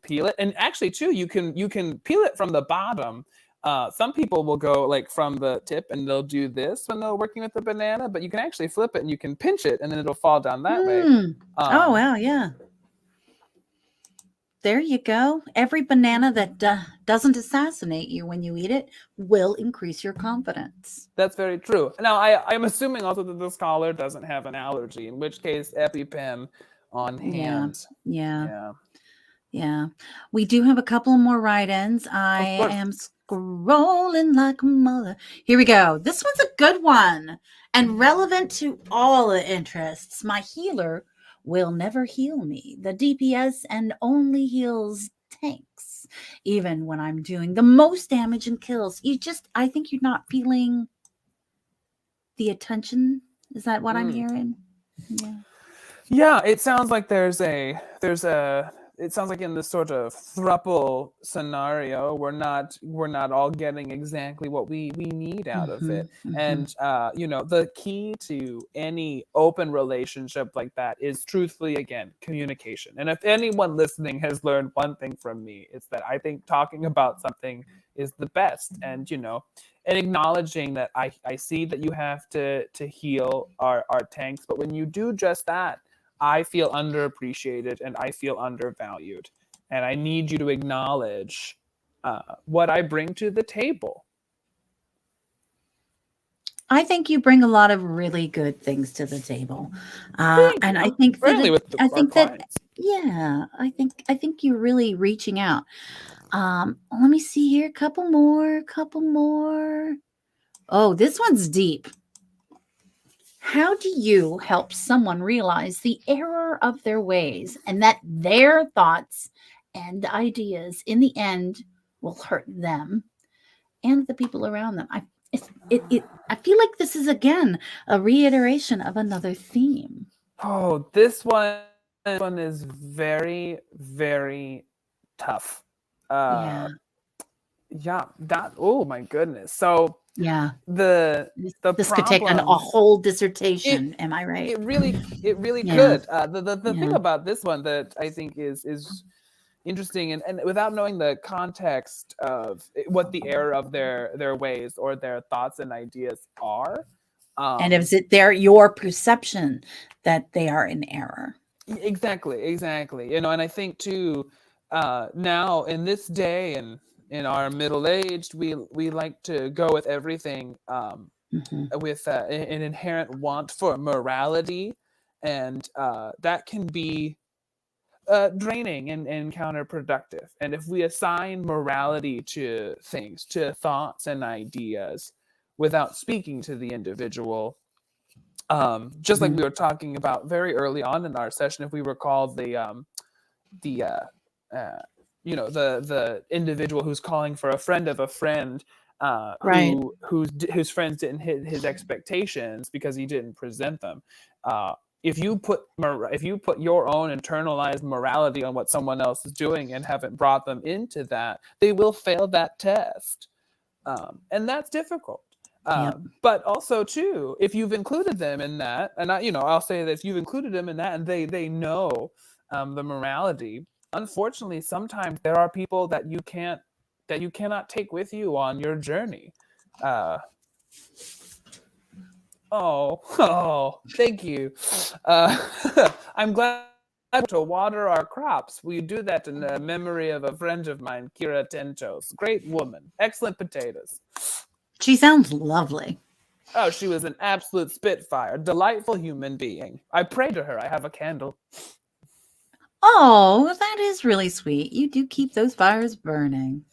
peel it, and actually too, you can peel it from the bottom. Some people will go like from the tip, and they'll do this when they're working with the banana. But you can actually flip it, and you can pinch it, and then it'll fall down that way. Oh wow, yeah. There you go. Every banana that doesn't assassinate you when you eat it will increase your confidence. That's very true. Now, I'm assuming also that this caller doesn't have an allergy, in which case EpiPen on hand. Yeah. We do have a couple more write-ins. I am scrolling like a mother. Here we go. This one's a good one and relevant to all the interests. My healer will never heal me. The DPS and only heals tanks, even when I'm doing the most damage and kills. I think you're not feeling the attention. Is that what I'm hearing? Yeah, it sounds like it sounds like in this sort of thruple scenario, we're not all getting exactly what we need out of it. And the key to any open relationship like that is truthfully, again, communication. And if anyone listening has learned one thing from me, it's that I think talking about something is the best. And and acknowledging that I see that you have to heal our tanks, but when you do just that, I feel underappreciated and I feel undervalued. and I need you to acknowledge what I bring to the table. I think you bring a lot of really good things to the table, Thank and you. I I'm think that friendly with I our think that clients. yeah, I think you're really reaching out. Let me see here, couple more, couple more. Oh, this one's deep. How do you help someone realize the error of their ways and that their thoughts and ideas in the end will hurt them and the people around them? I feel like this is again a reiteration of another theme. Oh, this one is very, very tough. Yeah, Yeah, that. Oh my goodness. So yeah. the the This could take a problems. whole It dissertation. Am I right? it really Yeah, could. The thing yeah. about this one that I think is interesting, and without knowing the context of what the error of their ways or their thoughts and ideas are, And um is it your perception that they are in error? exactly, and I think too, now in this day and in our middle aged, we like to go with everything, Mhm. with an inherent want for morality, and that can be draining and counterproductive. And if we assign morality to things, to thoughts and ideas, without speaking to the individual, just like Mhm. we were talking about very early on in our session, if we recall the uh, the individual who's calling for a friend of a friend, Right. whose friends didn't hit his expectations because he didn't present them. Uh, if you put your own internalized morality on what someone else is doing and haven't brought them into that, they will fail that test, and that's difficult. Yep. But also too, if you've included them in that, and I'll say that if you've included them in that, and they know the morality. Unfortunately, sometimes there are people that you cannot take with you on your journey. Uh, oh, thank you. I'm glad to water our crops. We do that in the memory of a friend of mine, Kira Tentos. Great woman, excellent potatoes. She sounds lovely. Oh, she was an absolute spitfire, delightful human being. I pray to her. I have a candle. Oh, that is really sweet. You do keep those fires burning.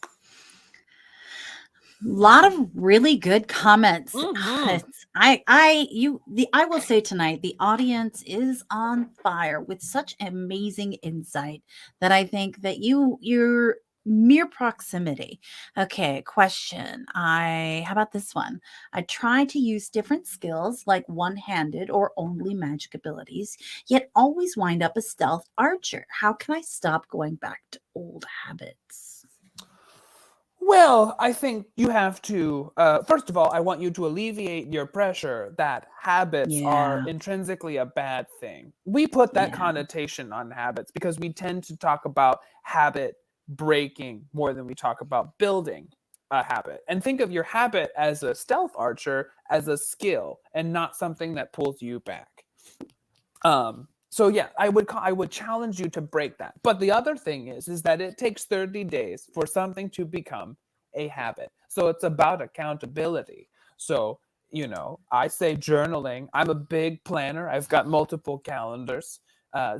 Lot of really good comments. Mm-hmm. I will say tonight the audience is on fire with such amazing insight that I think that your mere proximity. Okay, question. How about this one? I try to use different skills like one-handed or only magic abilities, yet always wind up a stealth archer. How can I stop going back to old habits? Well, I think you have to, first of all, I want you to alleviate your pressure that habits are Yeah, intrinsically a bad thing. We put that yeah. connotation on habits because we tend to talk about habit breaking more than we talk about building a habit. And think of your habit as a stealth archer, as a skill, and not something that pulls you back. So yeah, I would challenge you to break that. But the other thing is that it takes 30 days for something to become a habit. So it's about accountability. So, I say journaling. I'm a big planner. I've got multiple calendars.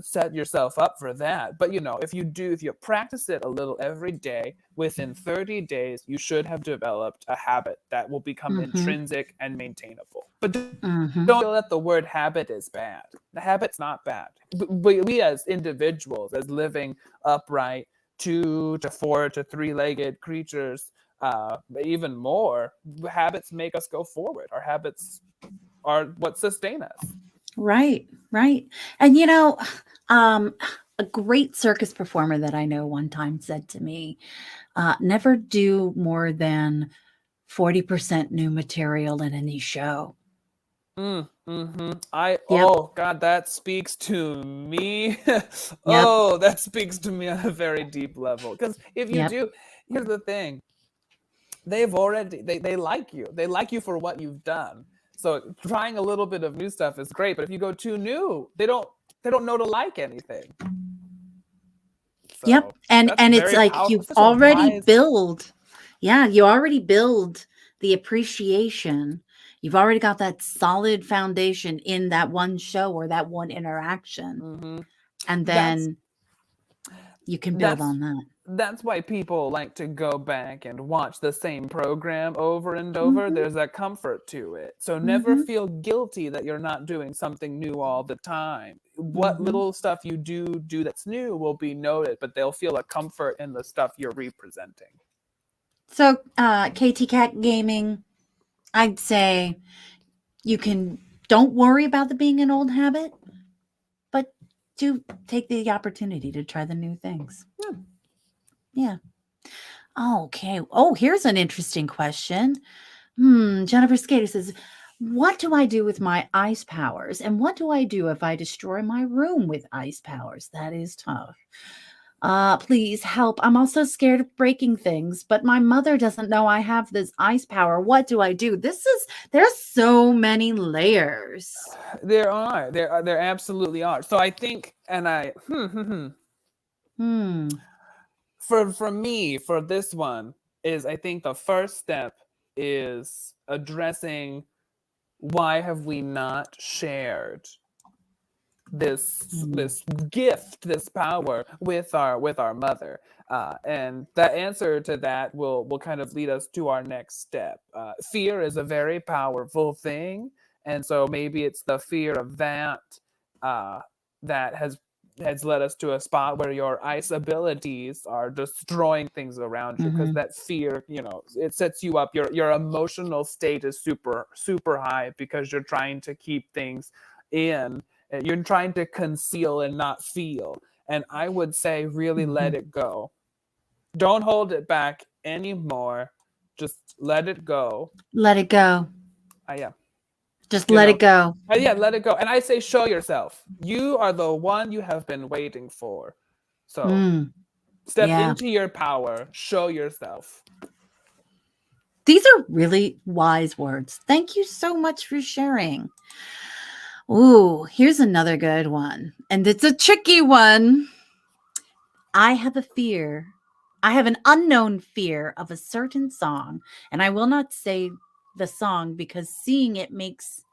Set yourself up for that. But if you practice it a little every day, within 30 days, you should have developed a habit that will become Mhm, intrinsic and maintainable. But mhm. don't feel that the word habit is bad. The habit's not bad. We as individuals, as living upright, 2 to 4 to 3-legged creatures, even more, habits make us go forward. Our habits are what sustain us. Right, right. And um, a great circus performer that I know one time said to me, never do more than 40% new material in any show. Oh Yep, God, that speaks to me. yep, Oh, that speaks to me on a very deep level. Because if you yep. do, here's the thing: they like you. They like you for what you've done. So trying a little bit of new stuff is great, but if you go too new, they don't know to like anything. Yep. So And that's it's very like powerful. you Such a already wise. build. Yeah, you already build the appreciation. You've already got that solid foundation in that one show or that one interaction. Mhm. And That's then you can build that's on that. that's why people like to go back and watch the same program over and over. There's a comfort to it. So never Mhm. feel guilty that you're not doing something new all the time. What Mhm. little stuff you do that's new will be noted, but they'll feel a comfort in the stuff you're representing. So, KT Cat Gaming, I'd say don't worry about the being an old habit, but do take the opportunity to try the new things. Yeah. Okay. Oh, here's an interesting question. Jennifer Skater says, what do I do with my ice powers? And what do I do if I destroy my room with ice powers? That is tough. Please help. I'm also scared of breaking things, but my mother doesn't know I have this ice power. What do I do? There's so many layers. There absolutely are. So I think, and Hmm. for me, for this one, is I think the first step is addressing why have we not shared this gift, this power with our mother, and the answer to that will kind of lead us to our next step. Fear is a very powerful thing, and so maybe it's the fear of that that has led us to a spot where your ice abilities are destroying things around you, because Mhm. that fear, it sets you up. Your emotional state is super high because you're trying to keep things in. You're trying to conceal and not feel. And I would say, really let Mhm. it go. Don't hold it back anymore. Just let it go. Let it go. Yeah, Just you let know. it go. Yeah, let it go. And I say, show yourself. You are the one you have been waiting for. So Mm, step yeah. into your power. Show yourself. These are really wise words. Thank you so much for sharing. Ooh, here's another good one. And it's a tricky one. I have a fear. I have an unknown fear of a certain song, and I will not say the song because seeing it makes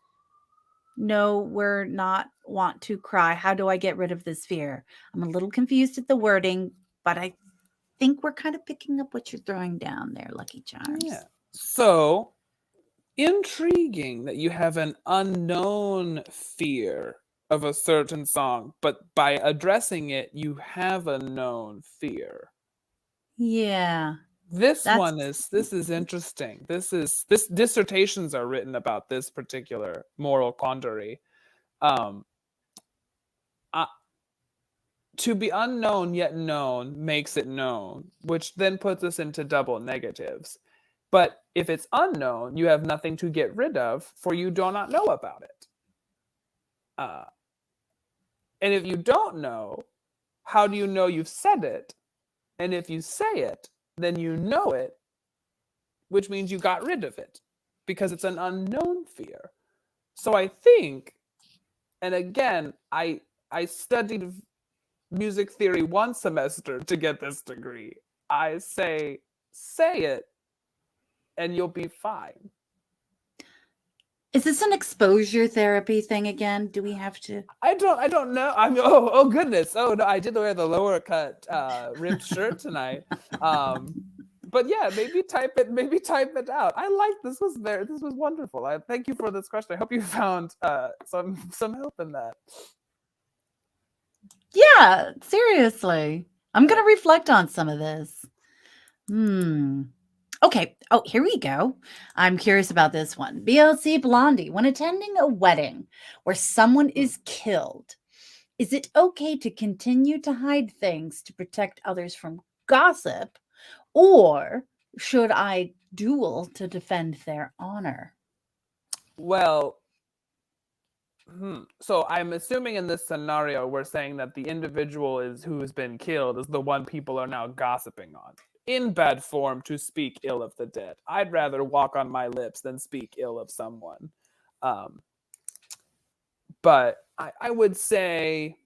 no, we're not want to cry. How do I get rid of this fear? I'm a little confused at the wording, but I think we're kind of picking up what you're throwing down there, Lucky Yeah. Charms. So intriguing that you have an unknown fear of a certain song, but by addressing it, you have a known fear. Yeah, This that's one is this is interesting. This dissertations are written about this particular moral quandary. Um, uh, to be unknown yet known makes it known, which then puts us into double negatives. But if it's unknown, you have nothing to get rid of, for you do not know about it. Uh, and if you don't know, how do you know you've said it? And if you say it, then you know it, which means you got rid of it because it's an unknown fear. So I think, and again, I studied music theory one semester to get this degree. I say it and you'll be fine. is this an exposure therapy thing again? Do we have to? I don't know. Oh goodness. Oh no, I did wear the lower cut ripped shirt tonight. But yeah, maybe type it out. I like this was wonderful. I thank you for this question. I hope you found some help in that. Yeah, seriously. I'm going to reflect on some of this. Okay. Oh, here we go. I'm curious about this one. BLC Blondie. When attending a wedding where someone is killed, is it okay to continue to hide things to protect others from gossip? Or should I duel to defend their honor? Well, so I'm assuming in this scenario we're saying that the individual is who's been killed is the one people are now gossiping on. In bad form to speak ill of the dead. I'd rather walk on my lips than speak ill of someone. Um, but I would say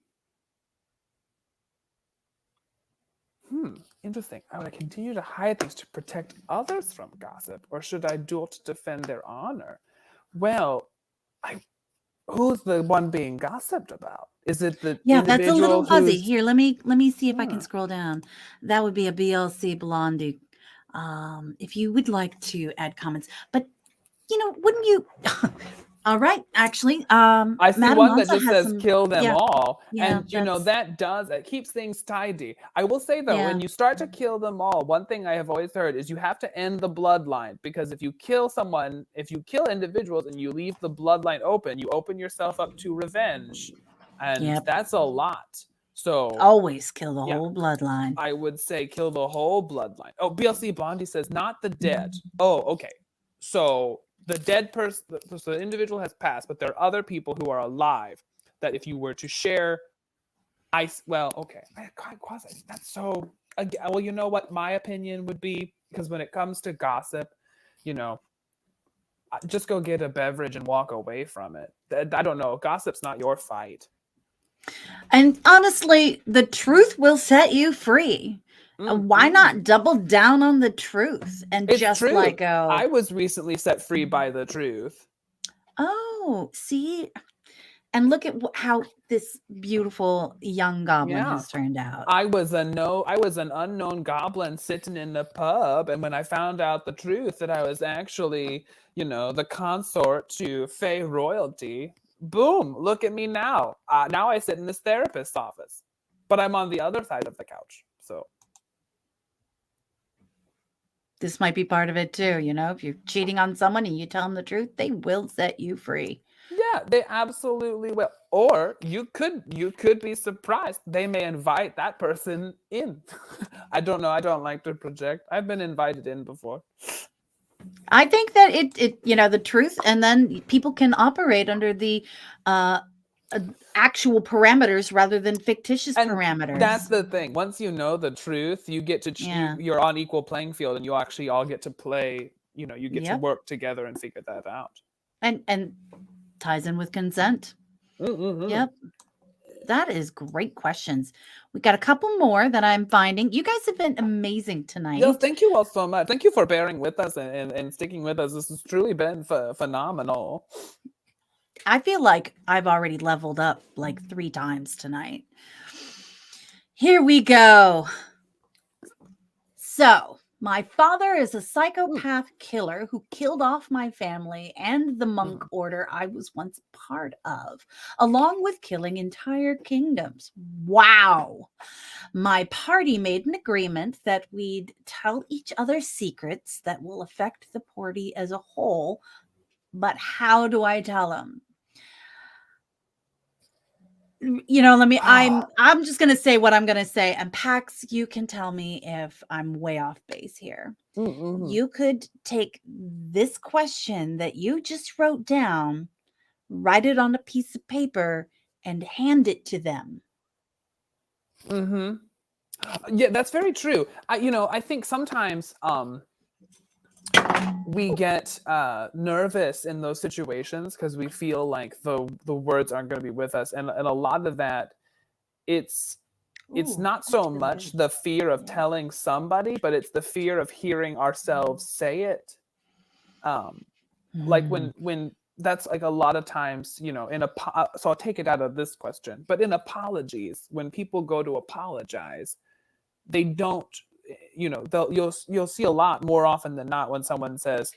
Interesting. Would I continue to hide things to protect others from gossip, or should I do it to defend their honor? Well, who's the one being gossiped about? Is it the Yeah, that's a individual little fuzzy. who's? Here, let me see if I can Hmm. scroll down. That would be a BLC Blondie. If you would like to add comments, but wouldn't you? All right, actually, I see Madam one that Lanza just has says some. kill them Yeah, all. yeah, And that's it keeps things tidy. I will say though, yeah, when you start to kill them all, one thing I have always heard is you have to end the bloodline, because if you kill someone, if you kill individuals and you leave the bloodline open, you open yourself up to revenge. And yep. that's a lot. So Always kill the yeah, whole bloodline. I would say kill the whole bloodline. Oh, BLC Blondie says not the dead. Oh, okay. So the dead person, so the individual has passed, but there are other people who are alive that if you were to share, well, okay. That's so. Well, you know what my opinion would be, because when it comes to gossip, you know, just go get a beverage and walk away from it. I don't know. Gossip's not your fight. And honestly, the truth will set you free. Why Mm. not double down on the truth and It's just true. go, I was recently set free by the truth. oh, see? And look at how this beautiful young goblin Yeah. has turned out. I was an unknown goblin sitting in the pub, and when I found out the truth that I was actually, the consort to Fey royalty, boom, look at me now. Now I sit in this therapist's office, but I'm on the other side of the couch. So This might be part of it too. If you're cheating on someone and you tell them the truth, they will set you free. yeah, they absolutely will. Or you could be surprised. They may invite that person in. I don't know. I don't like to project. I've been invited in before. I think that the truth, and then people can operate under the actual parameters rather than fictitious And parameters. that's the thing. Once you know the truth, you get to Yeah. you're on equal playing field, and you actually all get to play. You get to Yep. work together and figure that out. And ties in with consent. Mm-hmm. Yep. That is great questions. We got a couple more that I'm finding. You guys have been amazing tonight. Yes, thank you all so much. Thank you for bearing with us and sticking with us. This has truly been phenomenal. I feel like I've already leveled up like 3 times tonight. Here we go. So, my father is a psychopath killer who killed off my family and the monk order I was once part of, along with killing entire kingdoms. Wow. My party made an agreement that we'd tell each other secrets that will affect the party as a whole. But how do I tell them? I'm just going to say what I'm going to say. And Pax, you can tell me if I'm way off base here. Mm-hmm. You could take this question that you just wrote down, write it on a piece of paper, and hand it to them. Mm-hmm. Yeah, that's very true. I think sometimes we get nervous in those situations because we feel like the words aren't going to be with us, and a lot of that, it's not so much the fear of telling somebody, but it's the fear of hearing ourselves say it. Like when that's like a lot of times, so I'll take it out of this question, but in apologies, when people go to apologize, they don't, you'll see a lot more often than not when someone says,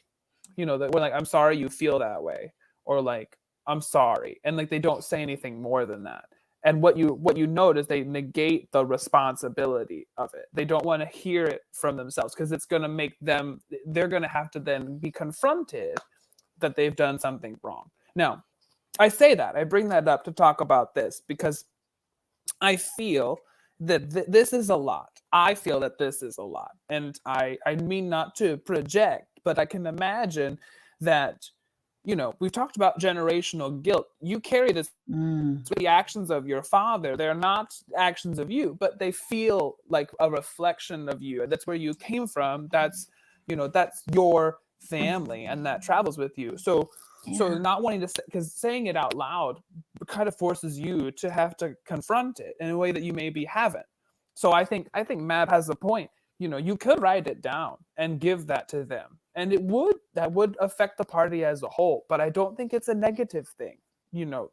that we're like, I'm sorry you feel that way, or like, I'm sorry, and like they don't say anything more than that. And what you note is they negate the responsibility of it. They don't want to hear it from themselves, because it's going to make them, they're going to have to then be confronted that they've done something wrong. Now, I say that, I bring that up to talk about this because I feel that this is a lot. I feel that this is a lot. And I mean not to project, but I can imagine that, we've talked about generational guilt. You carry this with the actions of your father. They're not actions of you, but they feel like a reflection of you. That's where you came from. That's your family, and that travels with you. So not wanting to say, because saying it out loud kind of forces you to have to confront it in a way that you maybe haven't. So I think Mab has a point. You could write it down and give that to them, and that would affect the party as a whole. But I don't think it's a negative thing.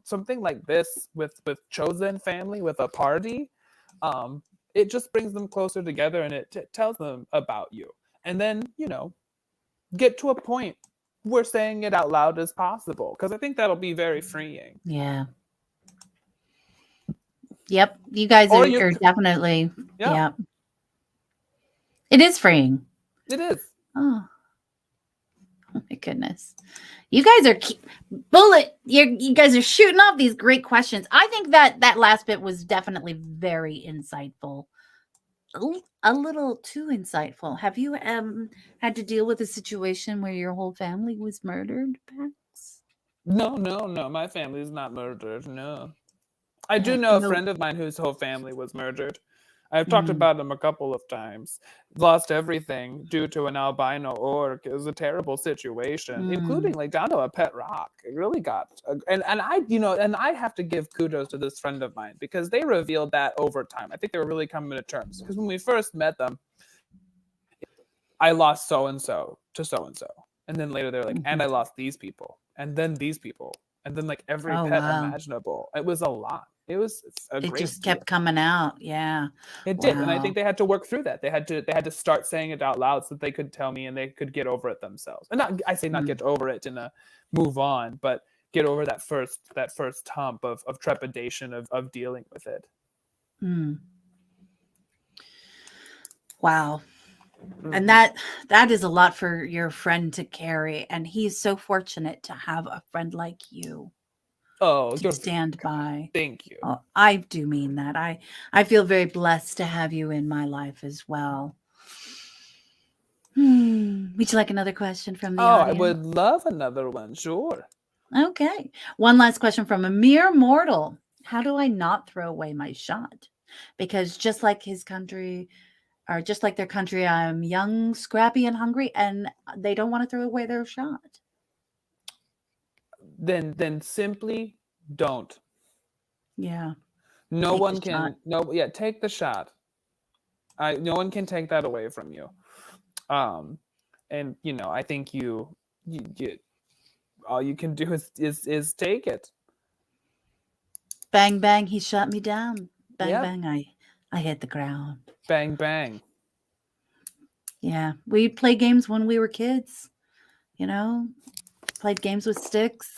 Something like this with chosen family, with a party, it just brings them closer together, and it tells them about you. And then get to a point where saying it out loud is possible, because I think that'll be very freeing. Yeah. Yep. You guys Or are definitely. Yeah. Yeah. It is freeing. It is. Oh my goodness. You guys are you guys are shooting off these great questions. I think that last bit was definitely very insightful. A little too insightful. Have you had to deal with a situation where your whole family was murdered, Pax? No. My family is not murdered. No. I do know a friend of mine whose whole family was murdered. I've talked about him a couple of times. Lost everything due to an albino orc. It was a terrible situation, including like down to a pet rock. It really got, and I have to give kudos to this friend of mine, because they revealed that over time. I think they were really coming to terms, because when we first met them, I lost so and so to so and so, and then later they're like, and I lost these people, and then these people, and then like every pet imaginable. It was a lot. It just kept coming out. Yeah. It did. And I think they had to work through that. They had to start saying it out loud so that they could tell me and they could get over it themselves. And not get over it and move on, but get over that first hump of trepidation of dealing with it. Wow. And that is a lot for your friend to carry. And he's so fortunate to have a friend like you. Oh, to stand by. Thank you. Oh, I do mean that. I feel very blessed to have you in my life as well. Would you like another question from the audience? I would love another one. Sure. Okay. One last question from a mere mortal. How do I not throw away my shot? Because just like his country, or just like their country, I'm young, scrappy, and hungry, and they don't want to throw away their shot. Then simply don't. Yeah. No one can. No. Yeah. Take the shot. No one can take that away from you. And I think you all you can do is take it. Bang bang, he shot me down. Bang bang, I hit the ground. Bang bang. Yeah, we'd play games when we were kids. Played games with sticks.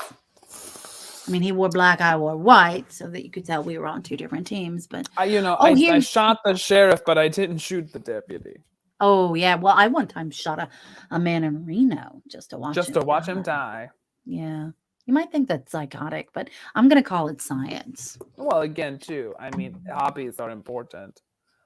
I mean, he wore black, I wore white, so that you could tell we were on two different teams. But I shot the sheriff, but I didn't shoot the deputy. Oh yeah, well, I one time shot a man in Reno just to watch him die. Yeah, you might think that's psychotic, but I'm gonna call it science. Well, again, too. I mean, hobbies are important.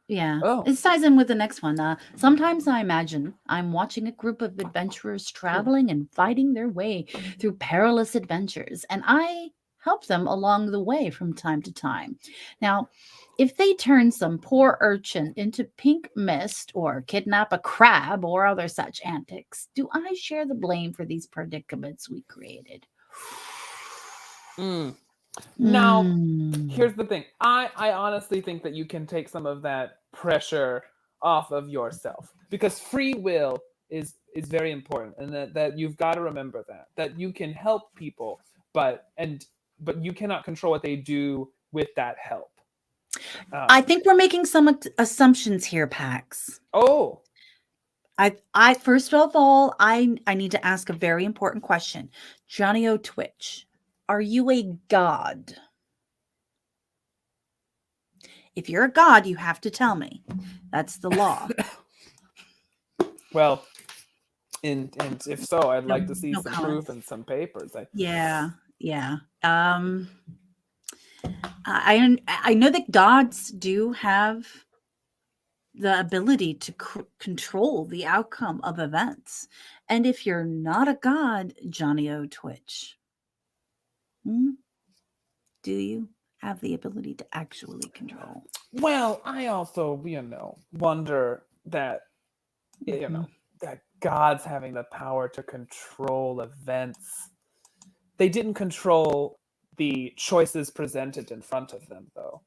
Yeah. It ties in with the next one. Sometimes I imagine I'm watching a group of adventurers traveling and fighting their way through perilous adventures, and I help them along the way from time to time. Now, if they turn some poor urchin into pink mist or kidnap a crab or other such antics, do I share the blame for these predicaments we created? Now, here's the thing. I honestly think that you can take some of that pressure off of yourself, because free will is very important, and that you've got to remember that you can help people, but you cannot control what they do with that help. I think we're making some assumptions here, Pax. Oh. I first of all, I need to ask a very important question. Johnny O Twitch, are you a god? If you're a god, you have to tell me. That's the law. Well, and if so, I'd like to see some proof and some papers. Yeah. I know that gods do have the ability to control the outcome of events. And if you're not a god, Johnny O Twitch, do you have the ability to actually control? Well, I also, wonder that, that gods having the power to control events, they didn't control the choices presented in front of them, though.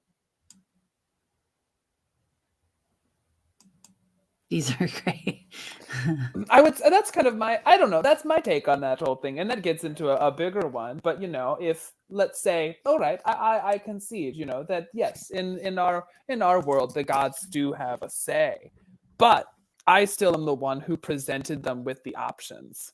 These are great. That's kind of I don't know, that's my take on that whole thing. And that gets into a bigger one. But if let's say, all right, I concede, that yes, in our world, the gods do have a say. But I still am the one who presented them with the options.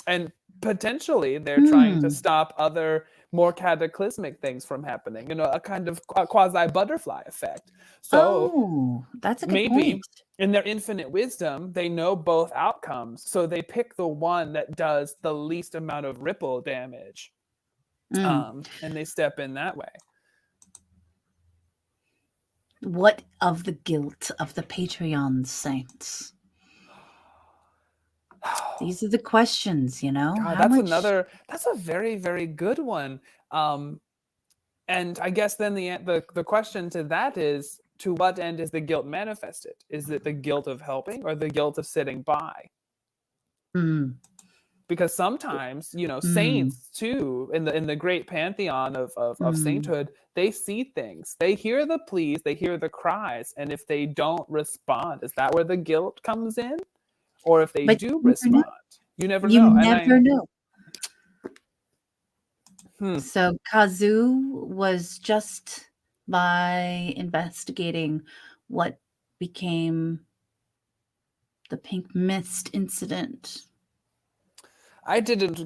And potentially they're trying to stop other more cataclysmic things from happening, a kind of quasi butterfly effect. So Oh, that's a good maybe point. in their infinite wisdom, they know both outcomes. So they pick the one that does the least amount of ripple damage. Mm. And they step in that way. What of the guilt of the Patreon saints? These are the questions, God, How much? that's a very, very good one. And I guess then the question to that is, to what end is the guilt manifested? Is it the guilt of helping or the guilt of sitting by? Mm, Because sometimes, mm, saints too, in the great pantheon of mm. sainthood, they see things. They hear the pleas, they hear the cries, and if they don't respond, is that where the guilt comes in? Or if they But do you never know. respond, you never You know. never know. Hmm. So Kazu was just by investigating what became the pink mist incident. I didn't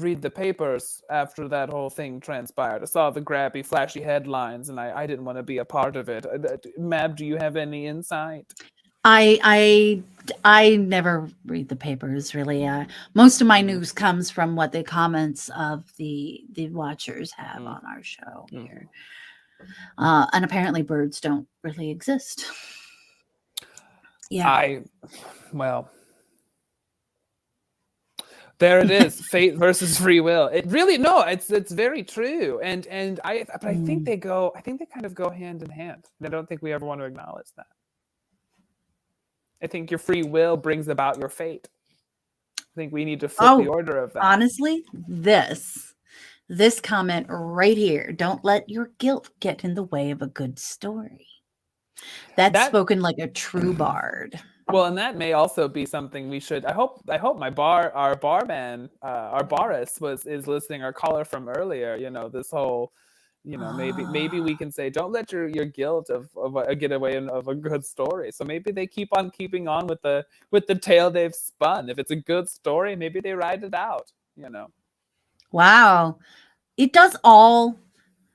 read the papers after that whole thing transpired. I saw the grabby, flashy headlines, and I didn't want to be a part of it. Mab, do you have any insight? I never read the papers really. Most of my news comes from what the comments of the watchers have on our show here. And apparently birds don't really exist. Yeah. Well, there it is. Fate versus free will. It really, no, it's very true. But I think they kind of go hand in hand. I don't think we ever want to acknowledge that. I think your free will brings about your fate. I think we need to flip the order of that. Honestly, this comment right here, don't let your guilt get in the way of a good story. That's spoken like a true bard. Well, and that may also be something we should. I hope our barman, our barist is listening. Our caller from earlier, this whole, maybe we can say, don't let your guilt of get away of a good story. So maybe they keep on keeping on with the tale they've spun. If it's a good story, maybe they ride it out. Wow, it does all.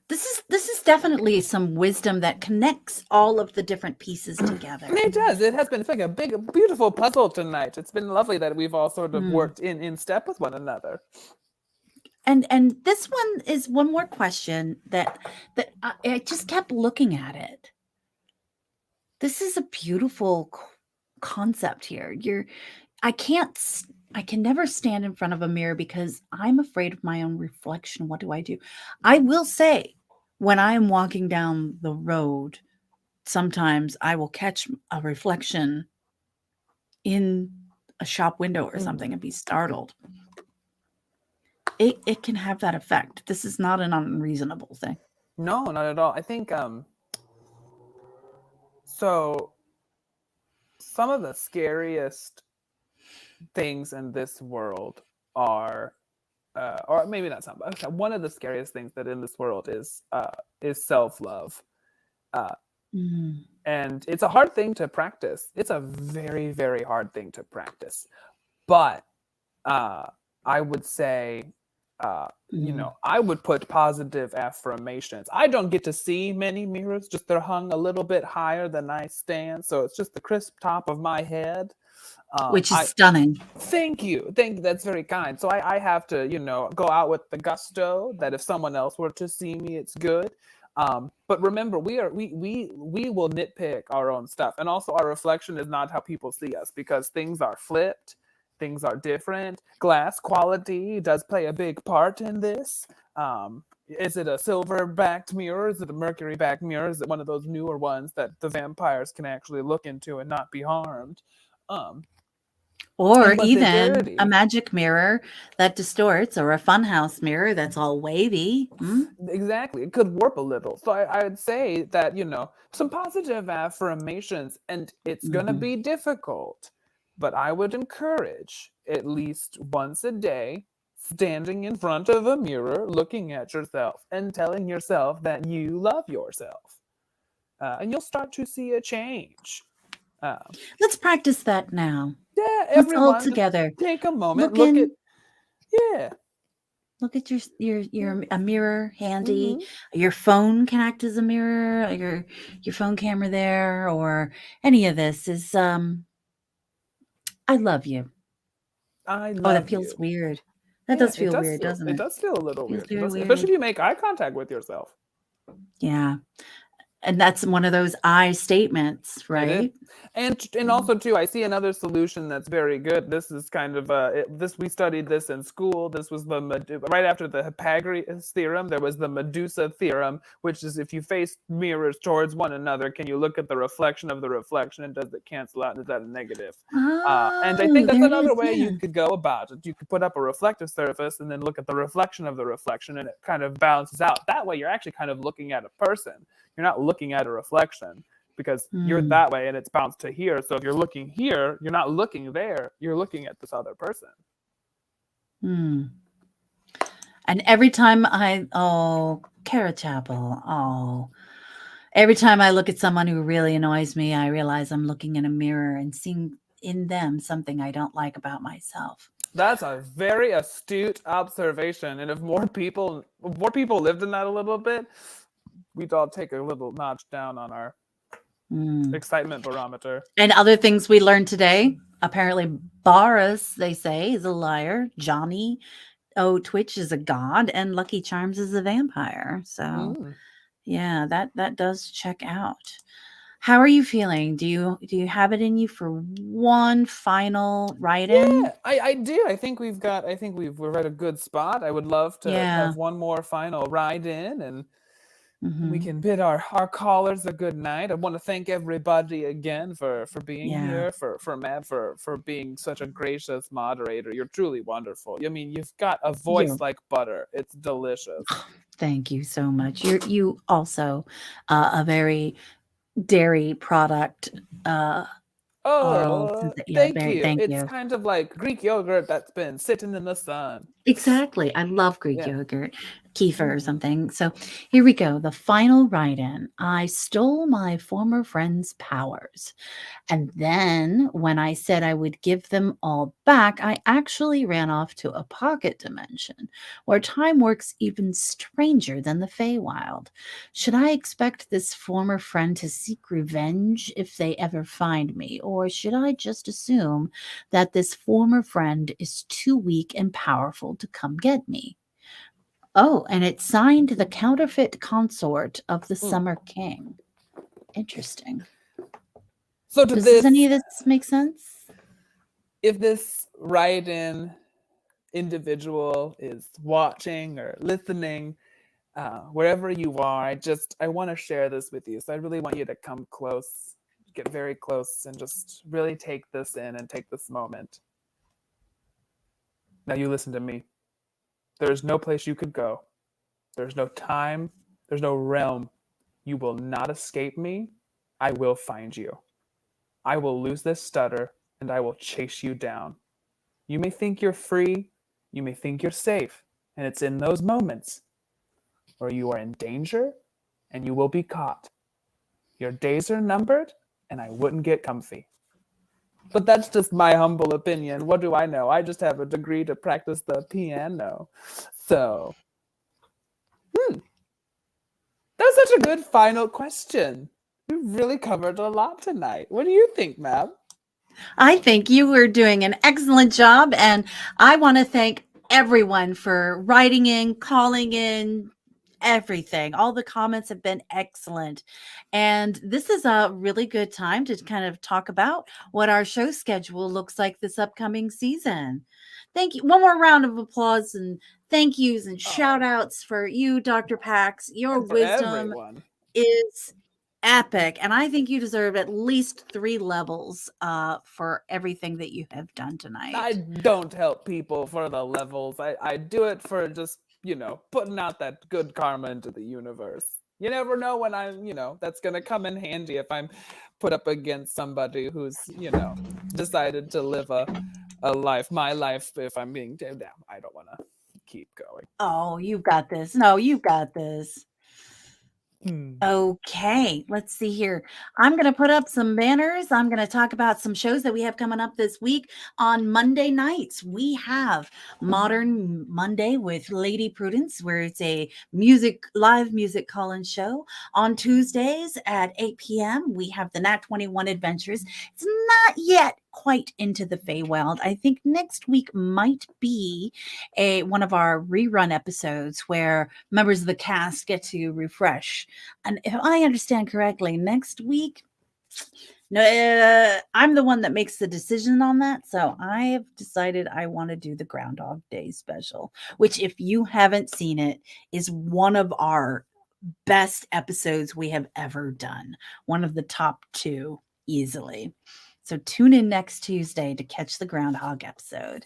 This is definitely some wisdom that connects all of the different pieces together. It does. It has been. It's like a big, beautiful puzzle tonight. It's been lovely that we've all sort of worked in step with one another. And this one is one more question that I just kept looking at it. This is a beautiful concept here. I can never stand in front of a mirror because I'm afraid of my own reflection. What do? I will say, when I am walking down the road, sometimes I will catch a reflection in a shop window or something and be startled. It can have that effect. This is not an unreasonable thing. No, not at all. I think so some of the scariest things in this world are or maybe not some, but one of the scariest things that in this world is self-love. And it's a hard thing to practice. It's a very, very hard thing to practice. But I would say I would put positive affirmations. I don't get to see many mirrors, just they're hung a little bit higher than I stand. So it's just the crisp top of my head. Which is stunning. Thank you. That's very kind. So I have to, go out with the gusto that if someone else were to see me, it's good. But remember, we will nitpick our own stuff. And also our reflection is not how people see us, because things are flipped. Things are different. Glass quality does play a big part in this. Is it a silver-backed mirror? Is it a mercury-backed mirror? Is it one of those newer ones that the vampires can actually look into and not be harmed? Or And was it even a dirty? magic mirror that distorts, or a funhouse mirror that's all wavy. Exactly. It could warp a little. So I would say that, some positive affirmations, and it's going to Mhm. be difficult, but I would encourage at least once a day standing in front of a mirror, looking at yourself and telling yourself that you love yourself. And you'll start to see a change. Uh, Let's practice that now. yeah, Let's all everyone, just together take a moment, look in. yeah. Look at your a mirror handy. Hmm. Your phone can act as a mirror. Your phone camera there, or any of this is I love you. I Oh, that love feels you. weird. That Yeah, does feel weird, doesn't it it? does feel a little Feels weird. It very does, especially weird. if you make eye contact with yourself. Yeah. And that's one of those I statements, It is. right? And also too, I see another solution that's very good. This is kind of this we studied this in school. This was right after the Pythagoras theorem. There was the Medusa theorem, which is if you face mirrors towards one another, can you look at the reflection of the reflection, and does it cancel out? And is that a negative? And I Oh, think that's there it is. another way you Yeah. could go about it. You could put up a reflective surface and then look at the reflection of the reflection, and it kind of balances out. That way, you're actually kind of looking at a person. You're not looking at a reflection, because you're Hmm. that way and it's bounced to here. So if you're looking here, you're not looking there. You're looking at this other person. Hmm. And every time Kara Chapel, every time I look at someone who really annoys me, I realize I'm looking in a mirror and seeing in them something I don't like about myself. That's a very astute observation. And if more people lived in that a little bit, we'd all take a little notch down on our Hmm. excitement barometer. And other things we learned today. Apparently, Boris, they say, is a liar. Johnny Twitch is a god, and Lucky Charms is a vampire. So Mm. yeah, that does check out. How are you feeling? Do you have it in you for one final write-in? Yeah, I do. We're at a good spot. I would love to Yeah. have one more final ride in, and we Mhm. can bid our callers a good night. I want to thank everybody again for being Yeah. here, for Matt for being such a gracious moderator. You're truly wonderful. I mean, you've got a voice You like butter. It's delicious. Thank you so much. You also a very dairy product oral. Oh, Yeah, thank very you. thank It's you. kind of like Greek yogurt that's been sitting in the sun. Exactly. I love Greek Yeah. yogurt, kefir or Mhm. something. So here we go. The final write in. I stole my former friend's powers. And then when I said I would give them all back, I actually ran off to a pocket dimension where time works even stranger than the Feywild. Should I expect this former friend to seek revenge if they ever find me? Or should I just assume that this former friend is too weak and powerful to come get me? Oh, and it signed the counterfeit consort of the Mm. Summer King. Interesting. So to Does any this, of this make sense? if this write-in individual is watching or listening, wherever you are, I want to share this with you. So I really want you to come close, get very close, and just really take this in and take this moment. Now you listen to me. There's no place you could go. There's no time. There's no realm. You will not escape me. I will find you. I will lose this stutter and I will chase you down. You may think you're free. You may think you're safe. And it's in those moments where you are in danger and you will be caught. Your days are numbered and I wouldn't get comfy. But that's just my humble opinion. What do I know? I just have a degree to practice the piano. So, that was such a good final question. We really covered a lot tonight. What do you think, Mab? I think you were doing an excellent job, and I want to thank everyone for writing in, calling in, everything. All the comments have been excellent. And this is a really good time to kind of talk about what our show schedule looks like this upcoming season. Thank you. One more round of applause and thank yous and shout Oh, outs for you, Dr. Pax. Your and for wisdom everyone. is epic, and I think you deserve at least 3 levels for everything that you have done tonight. I don't help people for the levels. I do it for just, putting out that good karma into the universe. You never know when that's going to come in handy if I'm put up against somebody who's, decided to live a life, my life, if I'm being down. I don't want to keep going. Oh, you've got this. No, you've got this. Hmm. Okay, let's see here. I'm going to put up some banners. I'm going to talk about some shows that we have coming up this week. On Monday nights, we have Modern Monday with Lady Prudence, where it's a live music call-in show. On Tuesdays at 8 p.m., we have the Nat21 Adventures. It's not yet quite into the Feywild. I think next week might be one of our rerun episodes where members of the cast get to refresh. And if I understand correctly, next week, no, I'm the one that makes the decision on that. So I have decided I want to do the Groundhog Day special, which, if you haven't seen it, is one of our best episodes we have ever done. One of the top 2 easily. So tune in next Tuesday to catch the Groundhog episode.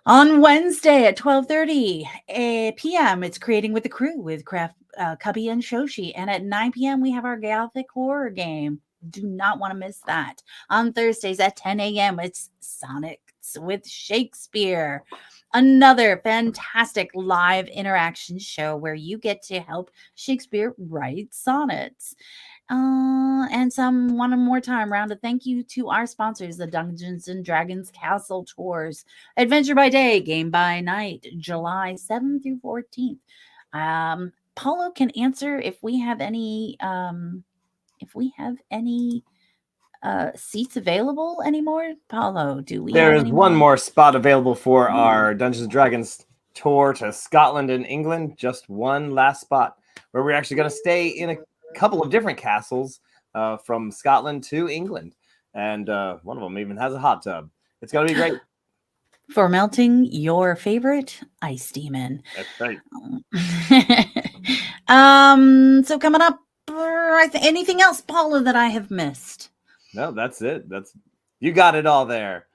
On Wednesday at 12:30 p.m., it's Creating with the Crew with Cubby and Shoshi. And at 9 p.m., we have our Gothic horror game. Do not want to miss that. On Thursdays at 10 a.m., it's Sonics with Shakespeare. Another fantastic live interaction show where you get to help Shakespeare write sonnets. And one more time, round of thank you to our sponsors, the Dungeons and Dragons Castle Tours, Adventure by Day, Game by Night, July 7th through 14th. Paulo can answer if we have any seats available anymore. Paulo, do we? There have is any one more? more spot available for our Dungeons and Dragons tour to Scotland and England. Just one last spot where we're actually going to stay in a couple of different castles from Scotland to England. And one of them even has a hot tub. It's going to be great. For melting your favorite ice demon. That's right. So coming up, anything else, Paula, that I have missed? No, that's it. You got it all there.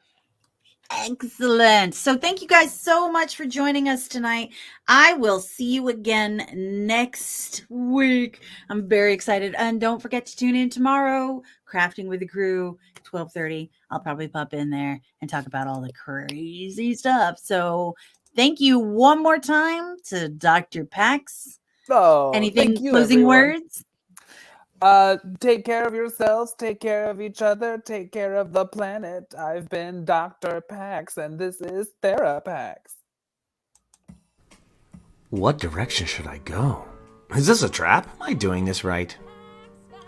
Excellent. So thank you guys so much for joining us tonight. I will see you again next week. I'm very excited. And don't forget to tune in tomorrow, Crafting with the Crew, 12:30. I'll probably pop in there and talk about all the crazy stuff. So thank you one more time to Dr. Pax. Oh, Anything thank you, closing everyone. words? Take care of yourselves, take care of each other, take care of the planet. I've been Dr. Pax, and this is Therapax. What direction should I go? Is this a trap? Am I doing this right?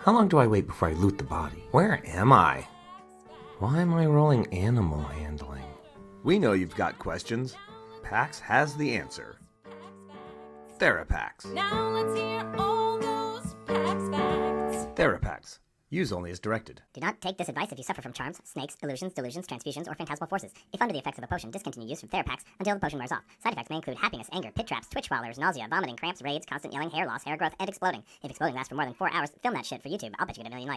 How long do I wait before I loot the body? Where am I? Why am I rolling animal handling? We know you've got questions. Pax has the answer. Therapax. Now let's hear all those Pax facts. Therapax. Use only as directed. Do not take this advice if you suffer from charms, snakes, illusions, delusions, transfusions, or phantasmal forces. If under the effects of a potion, discontinue use of Therapax until the potion wears off. Side effects may include happiness, anger, pit traps, twitch swallowers, nausea, vomiting, cramps, raids, constant yelling, hair loss, hair growth, and exploding. If exploding lasts for more than 4 hours, film that shit for YouTube. I'll bet you get 1 million likes.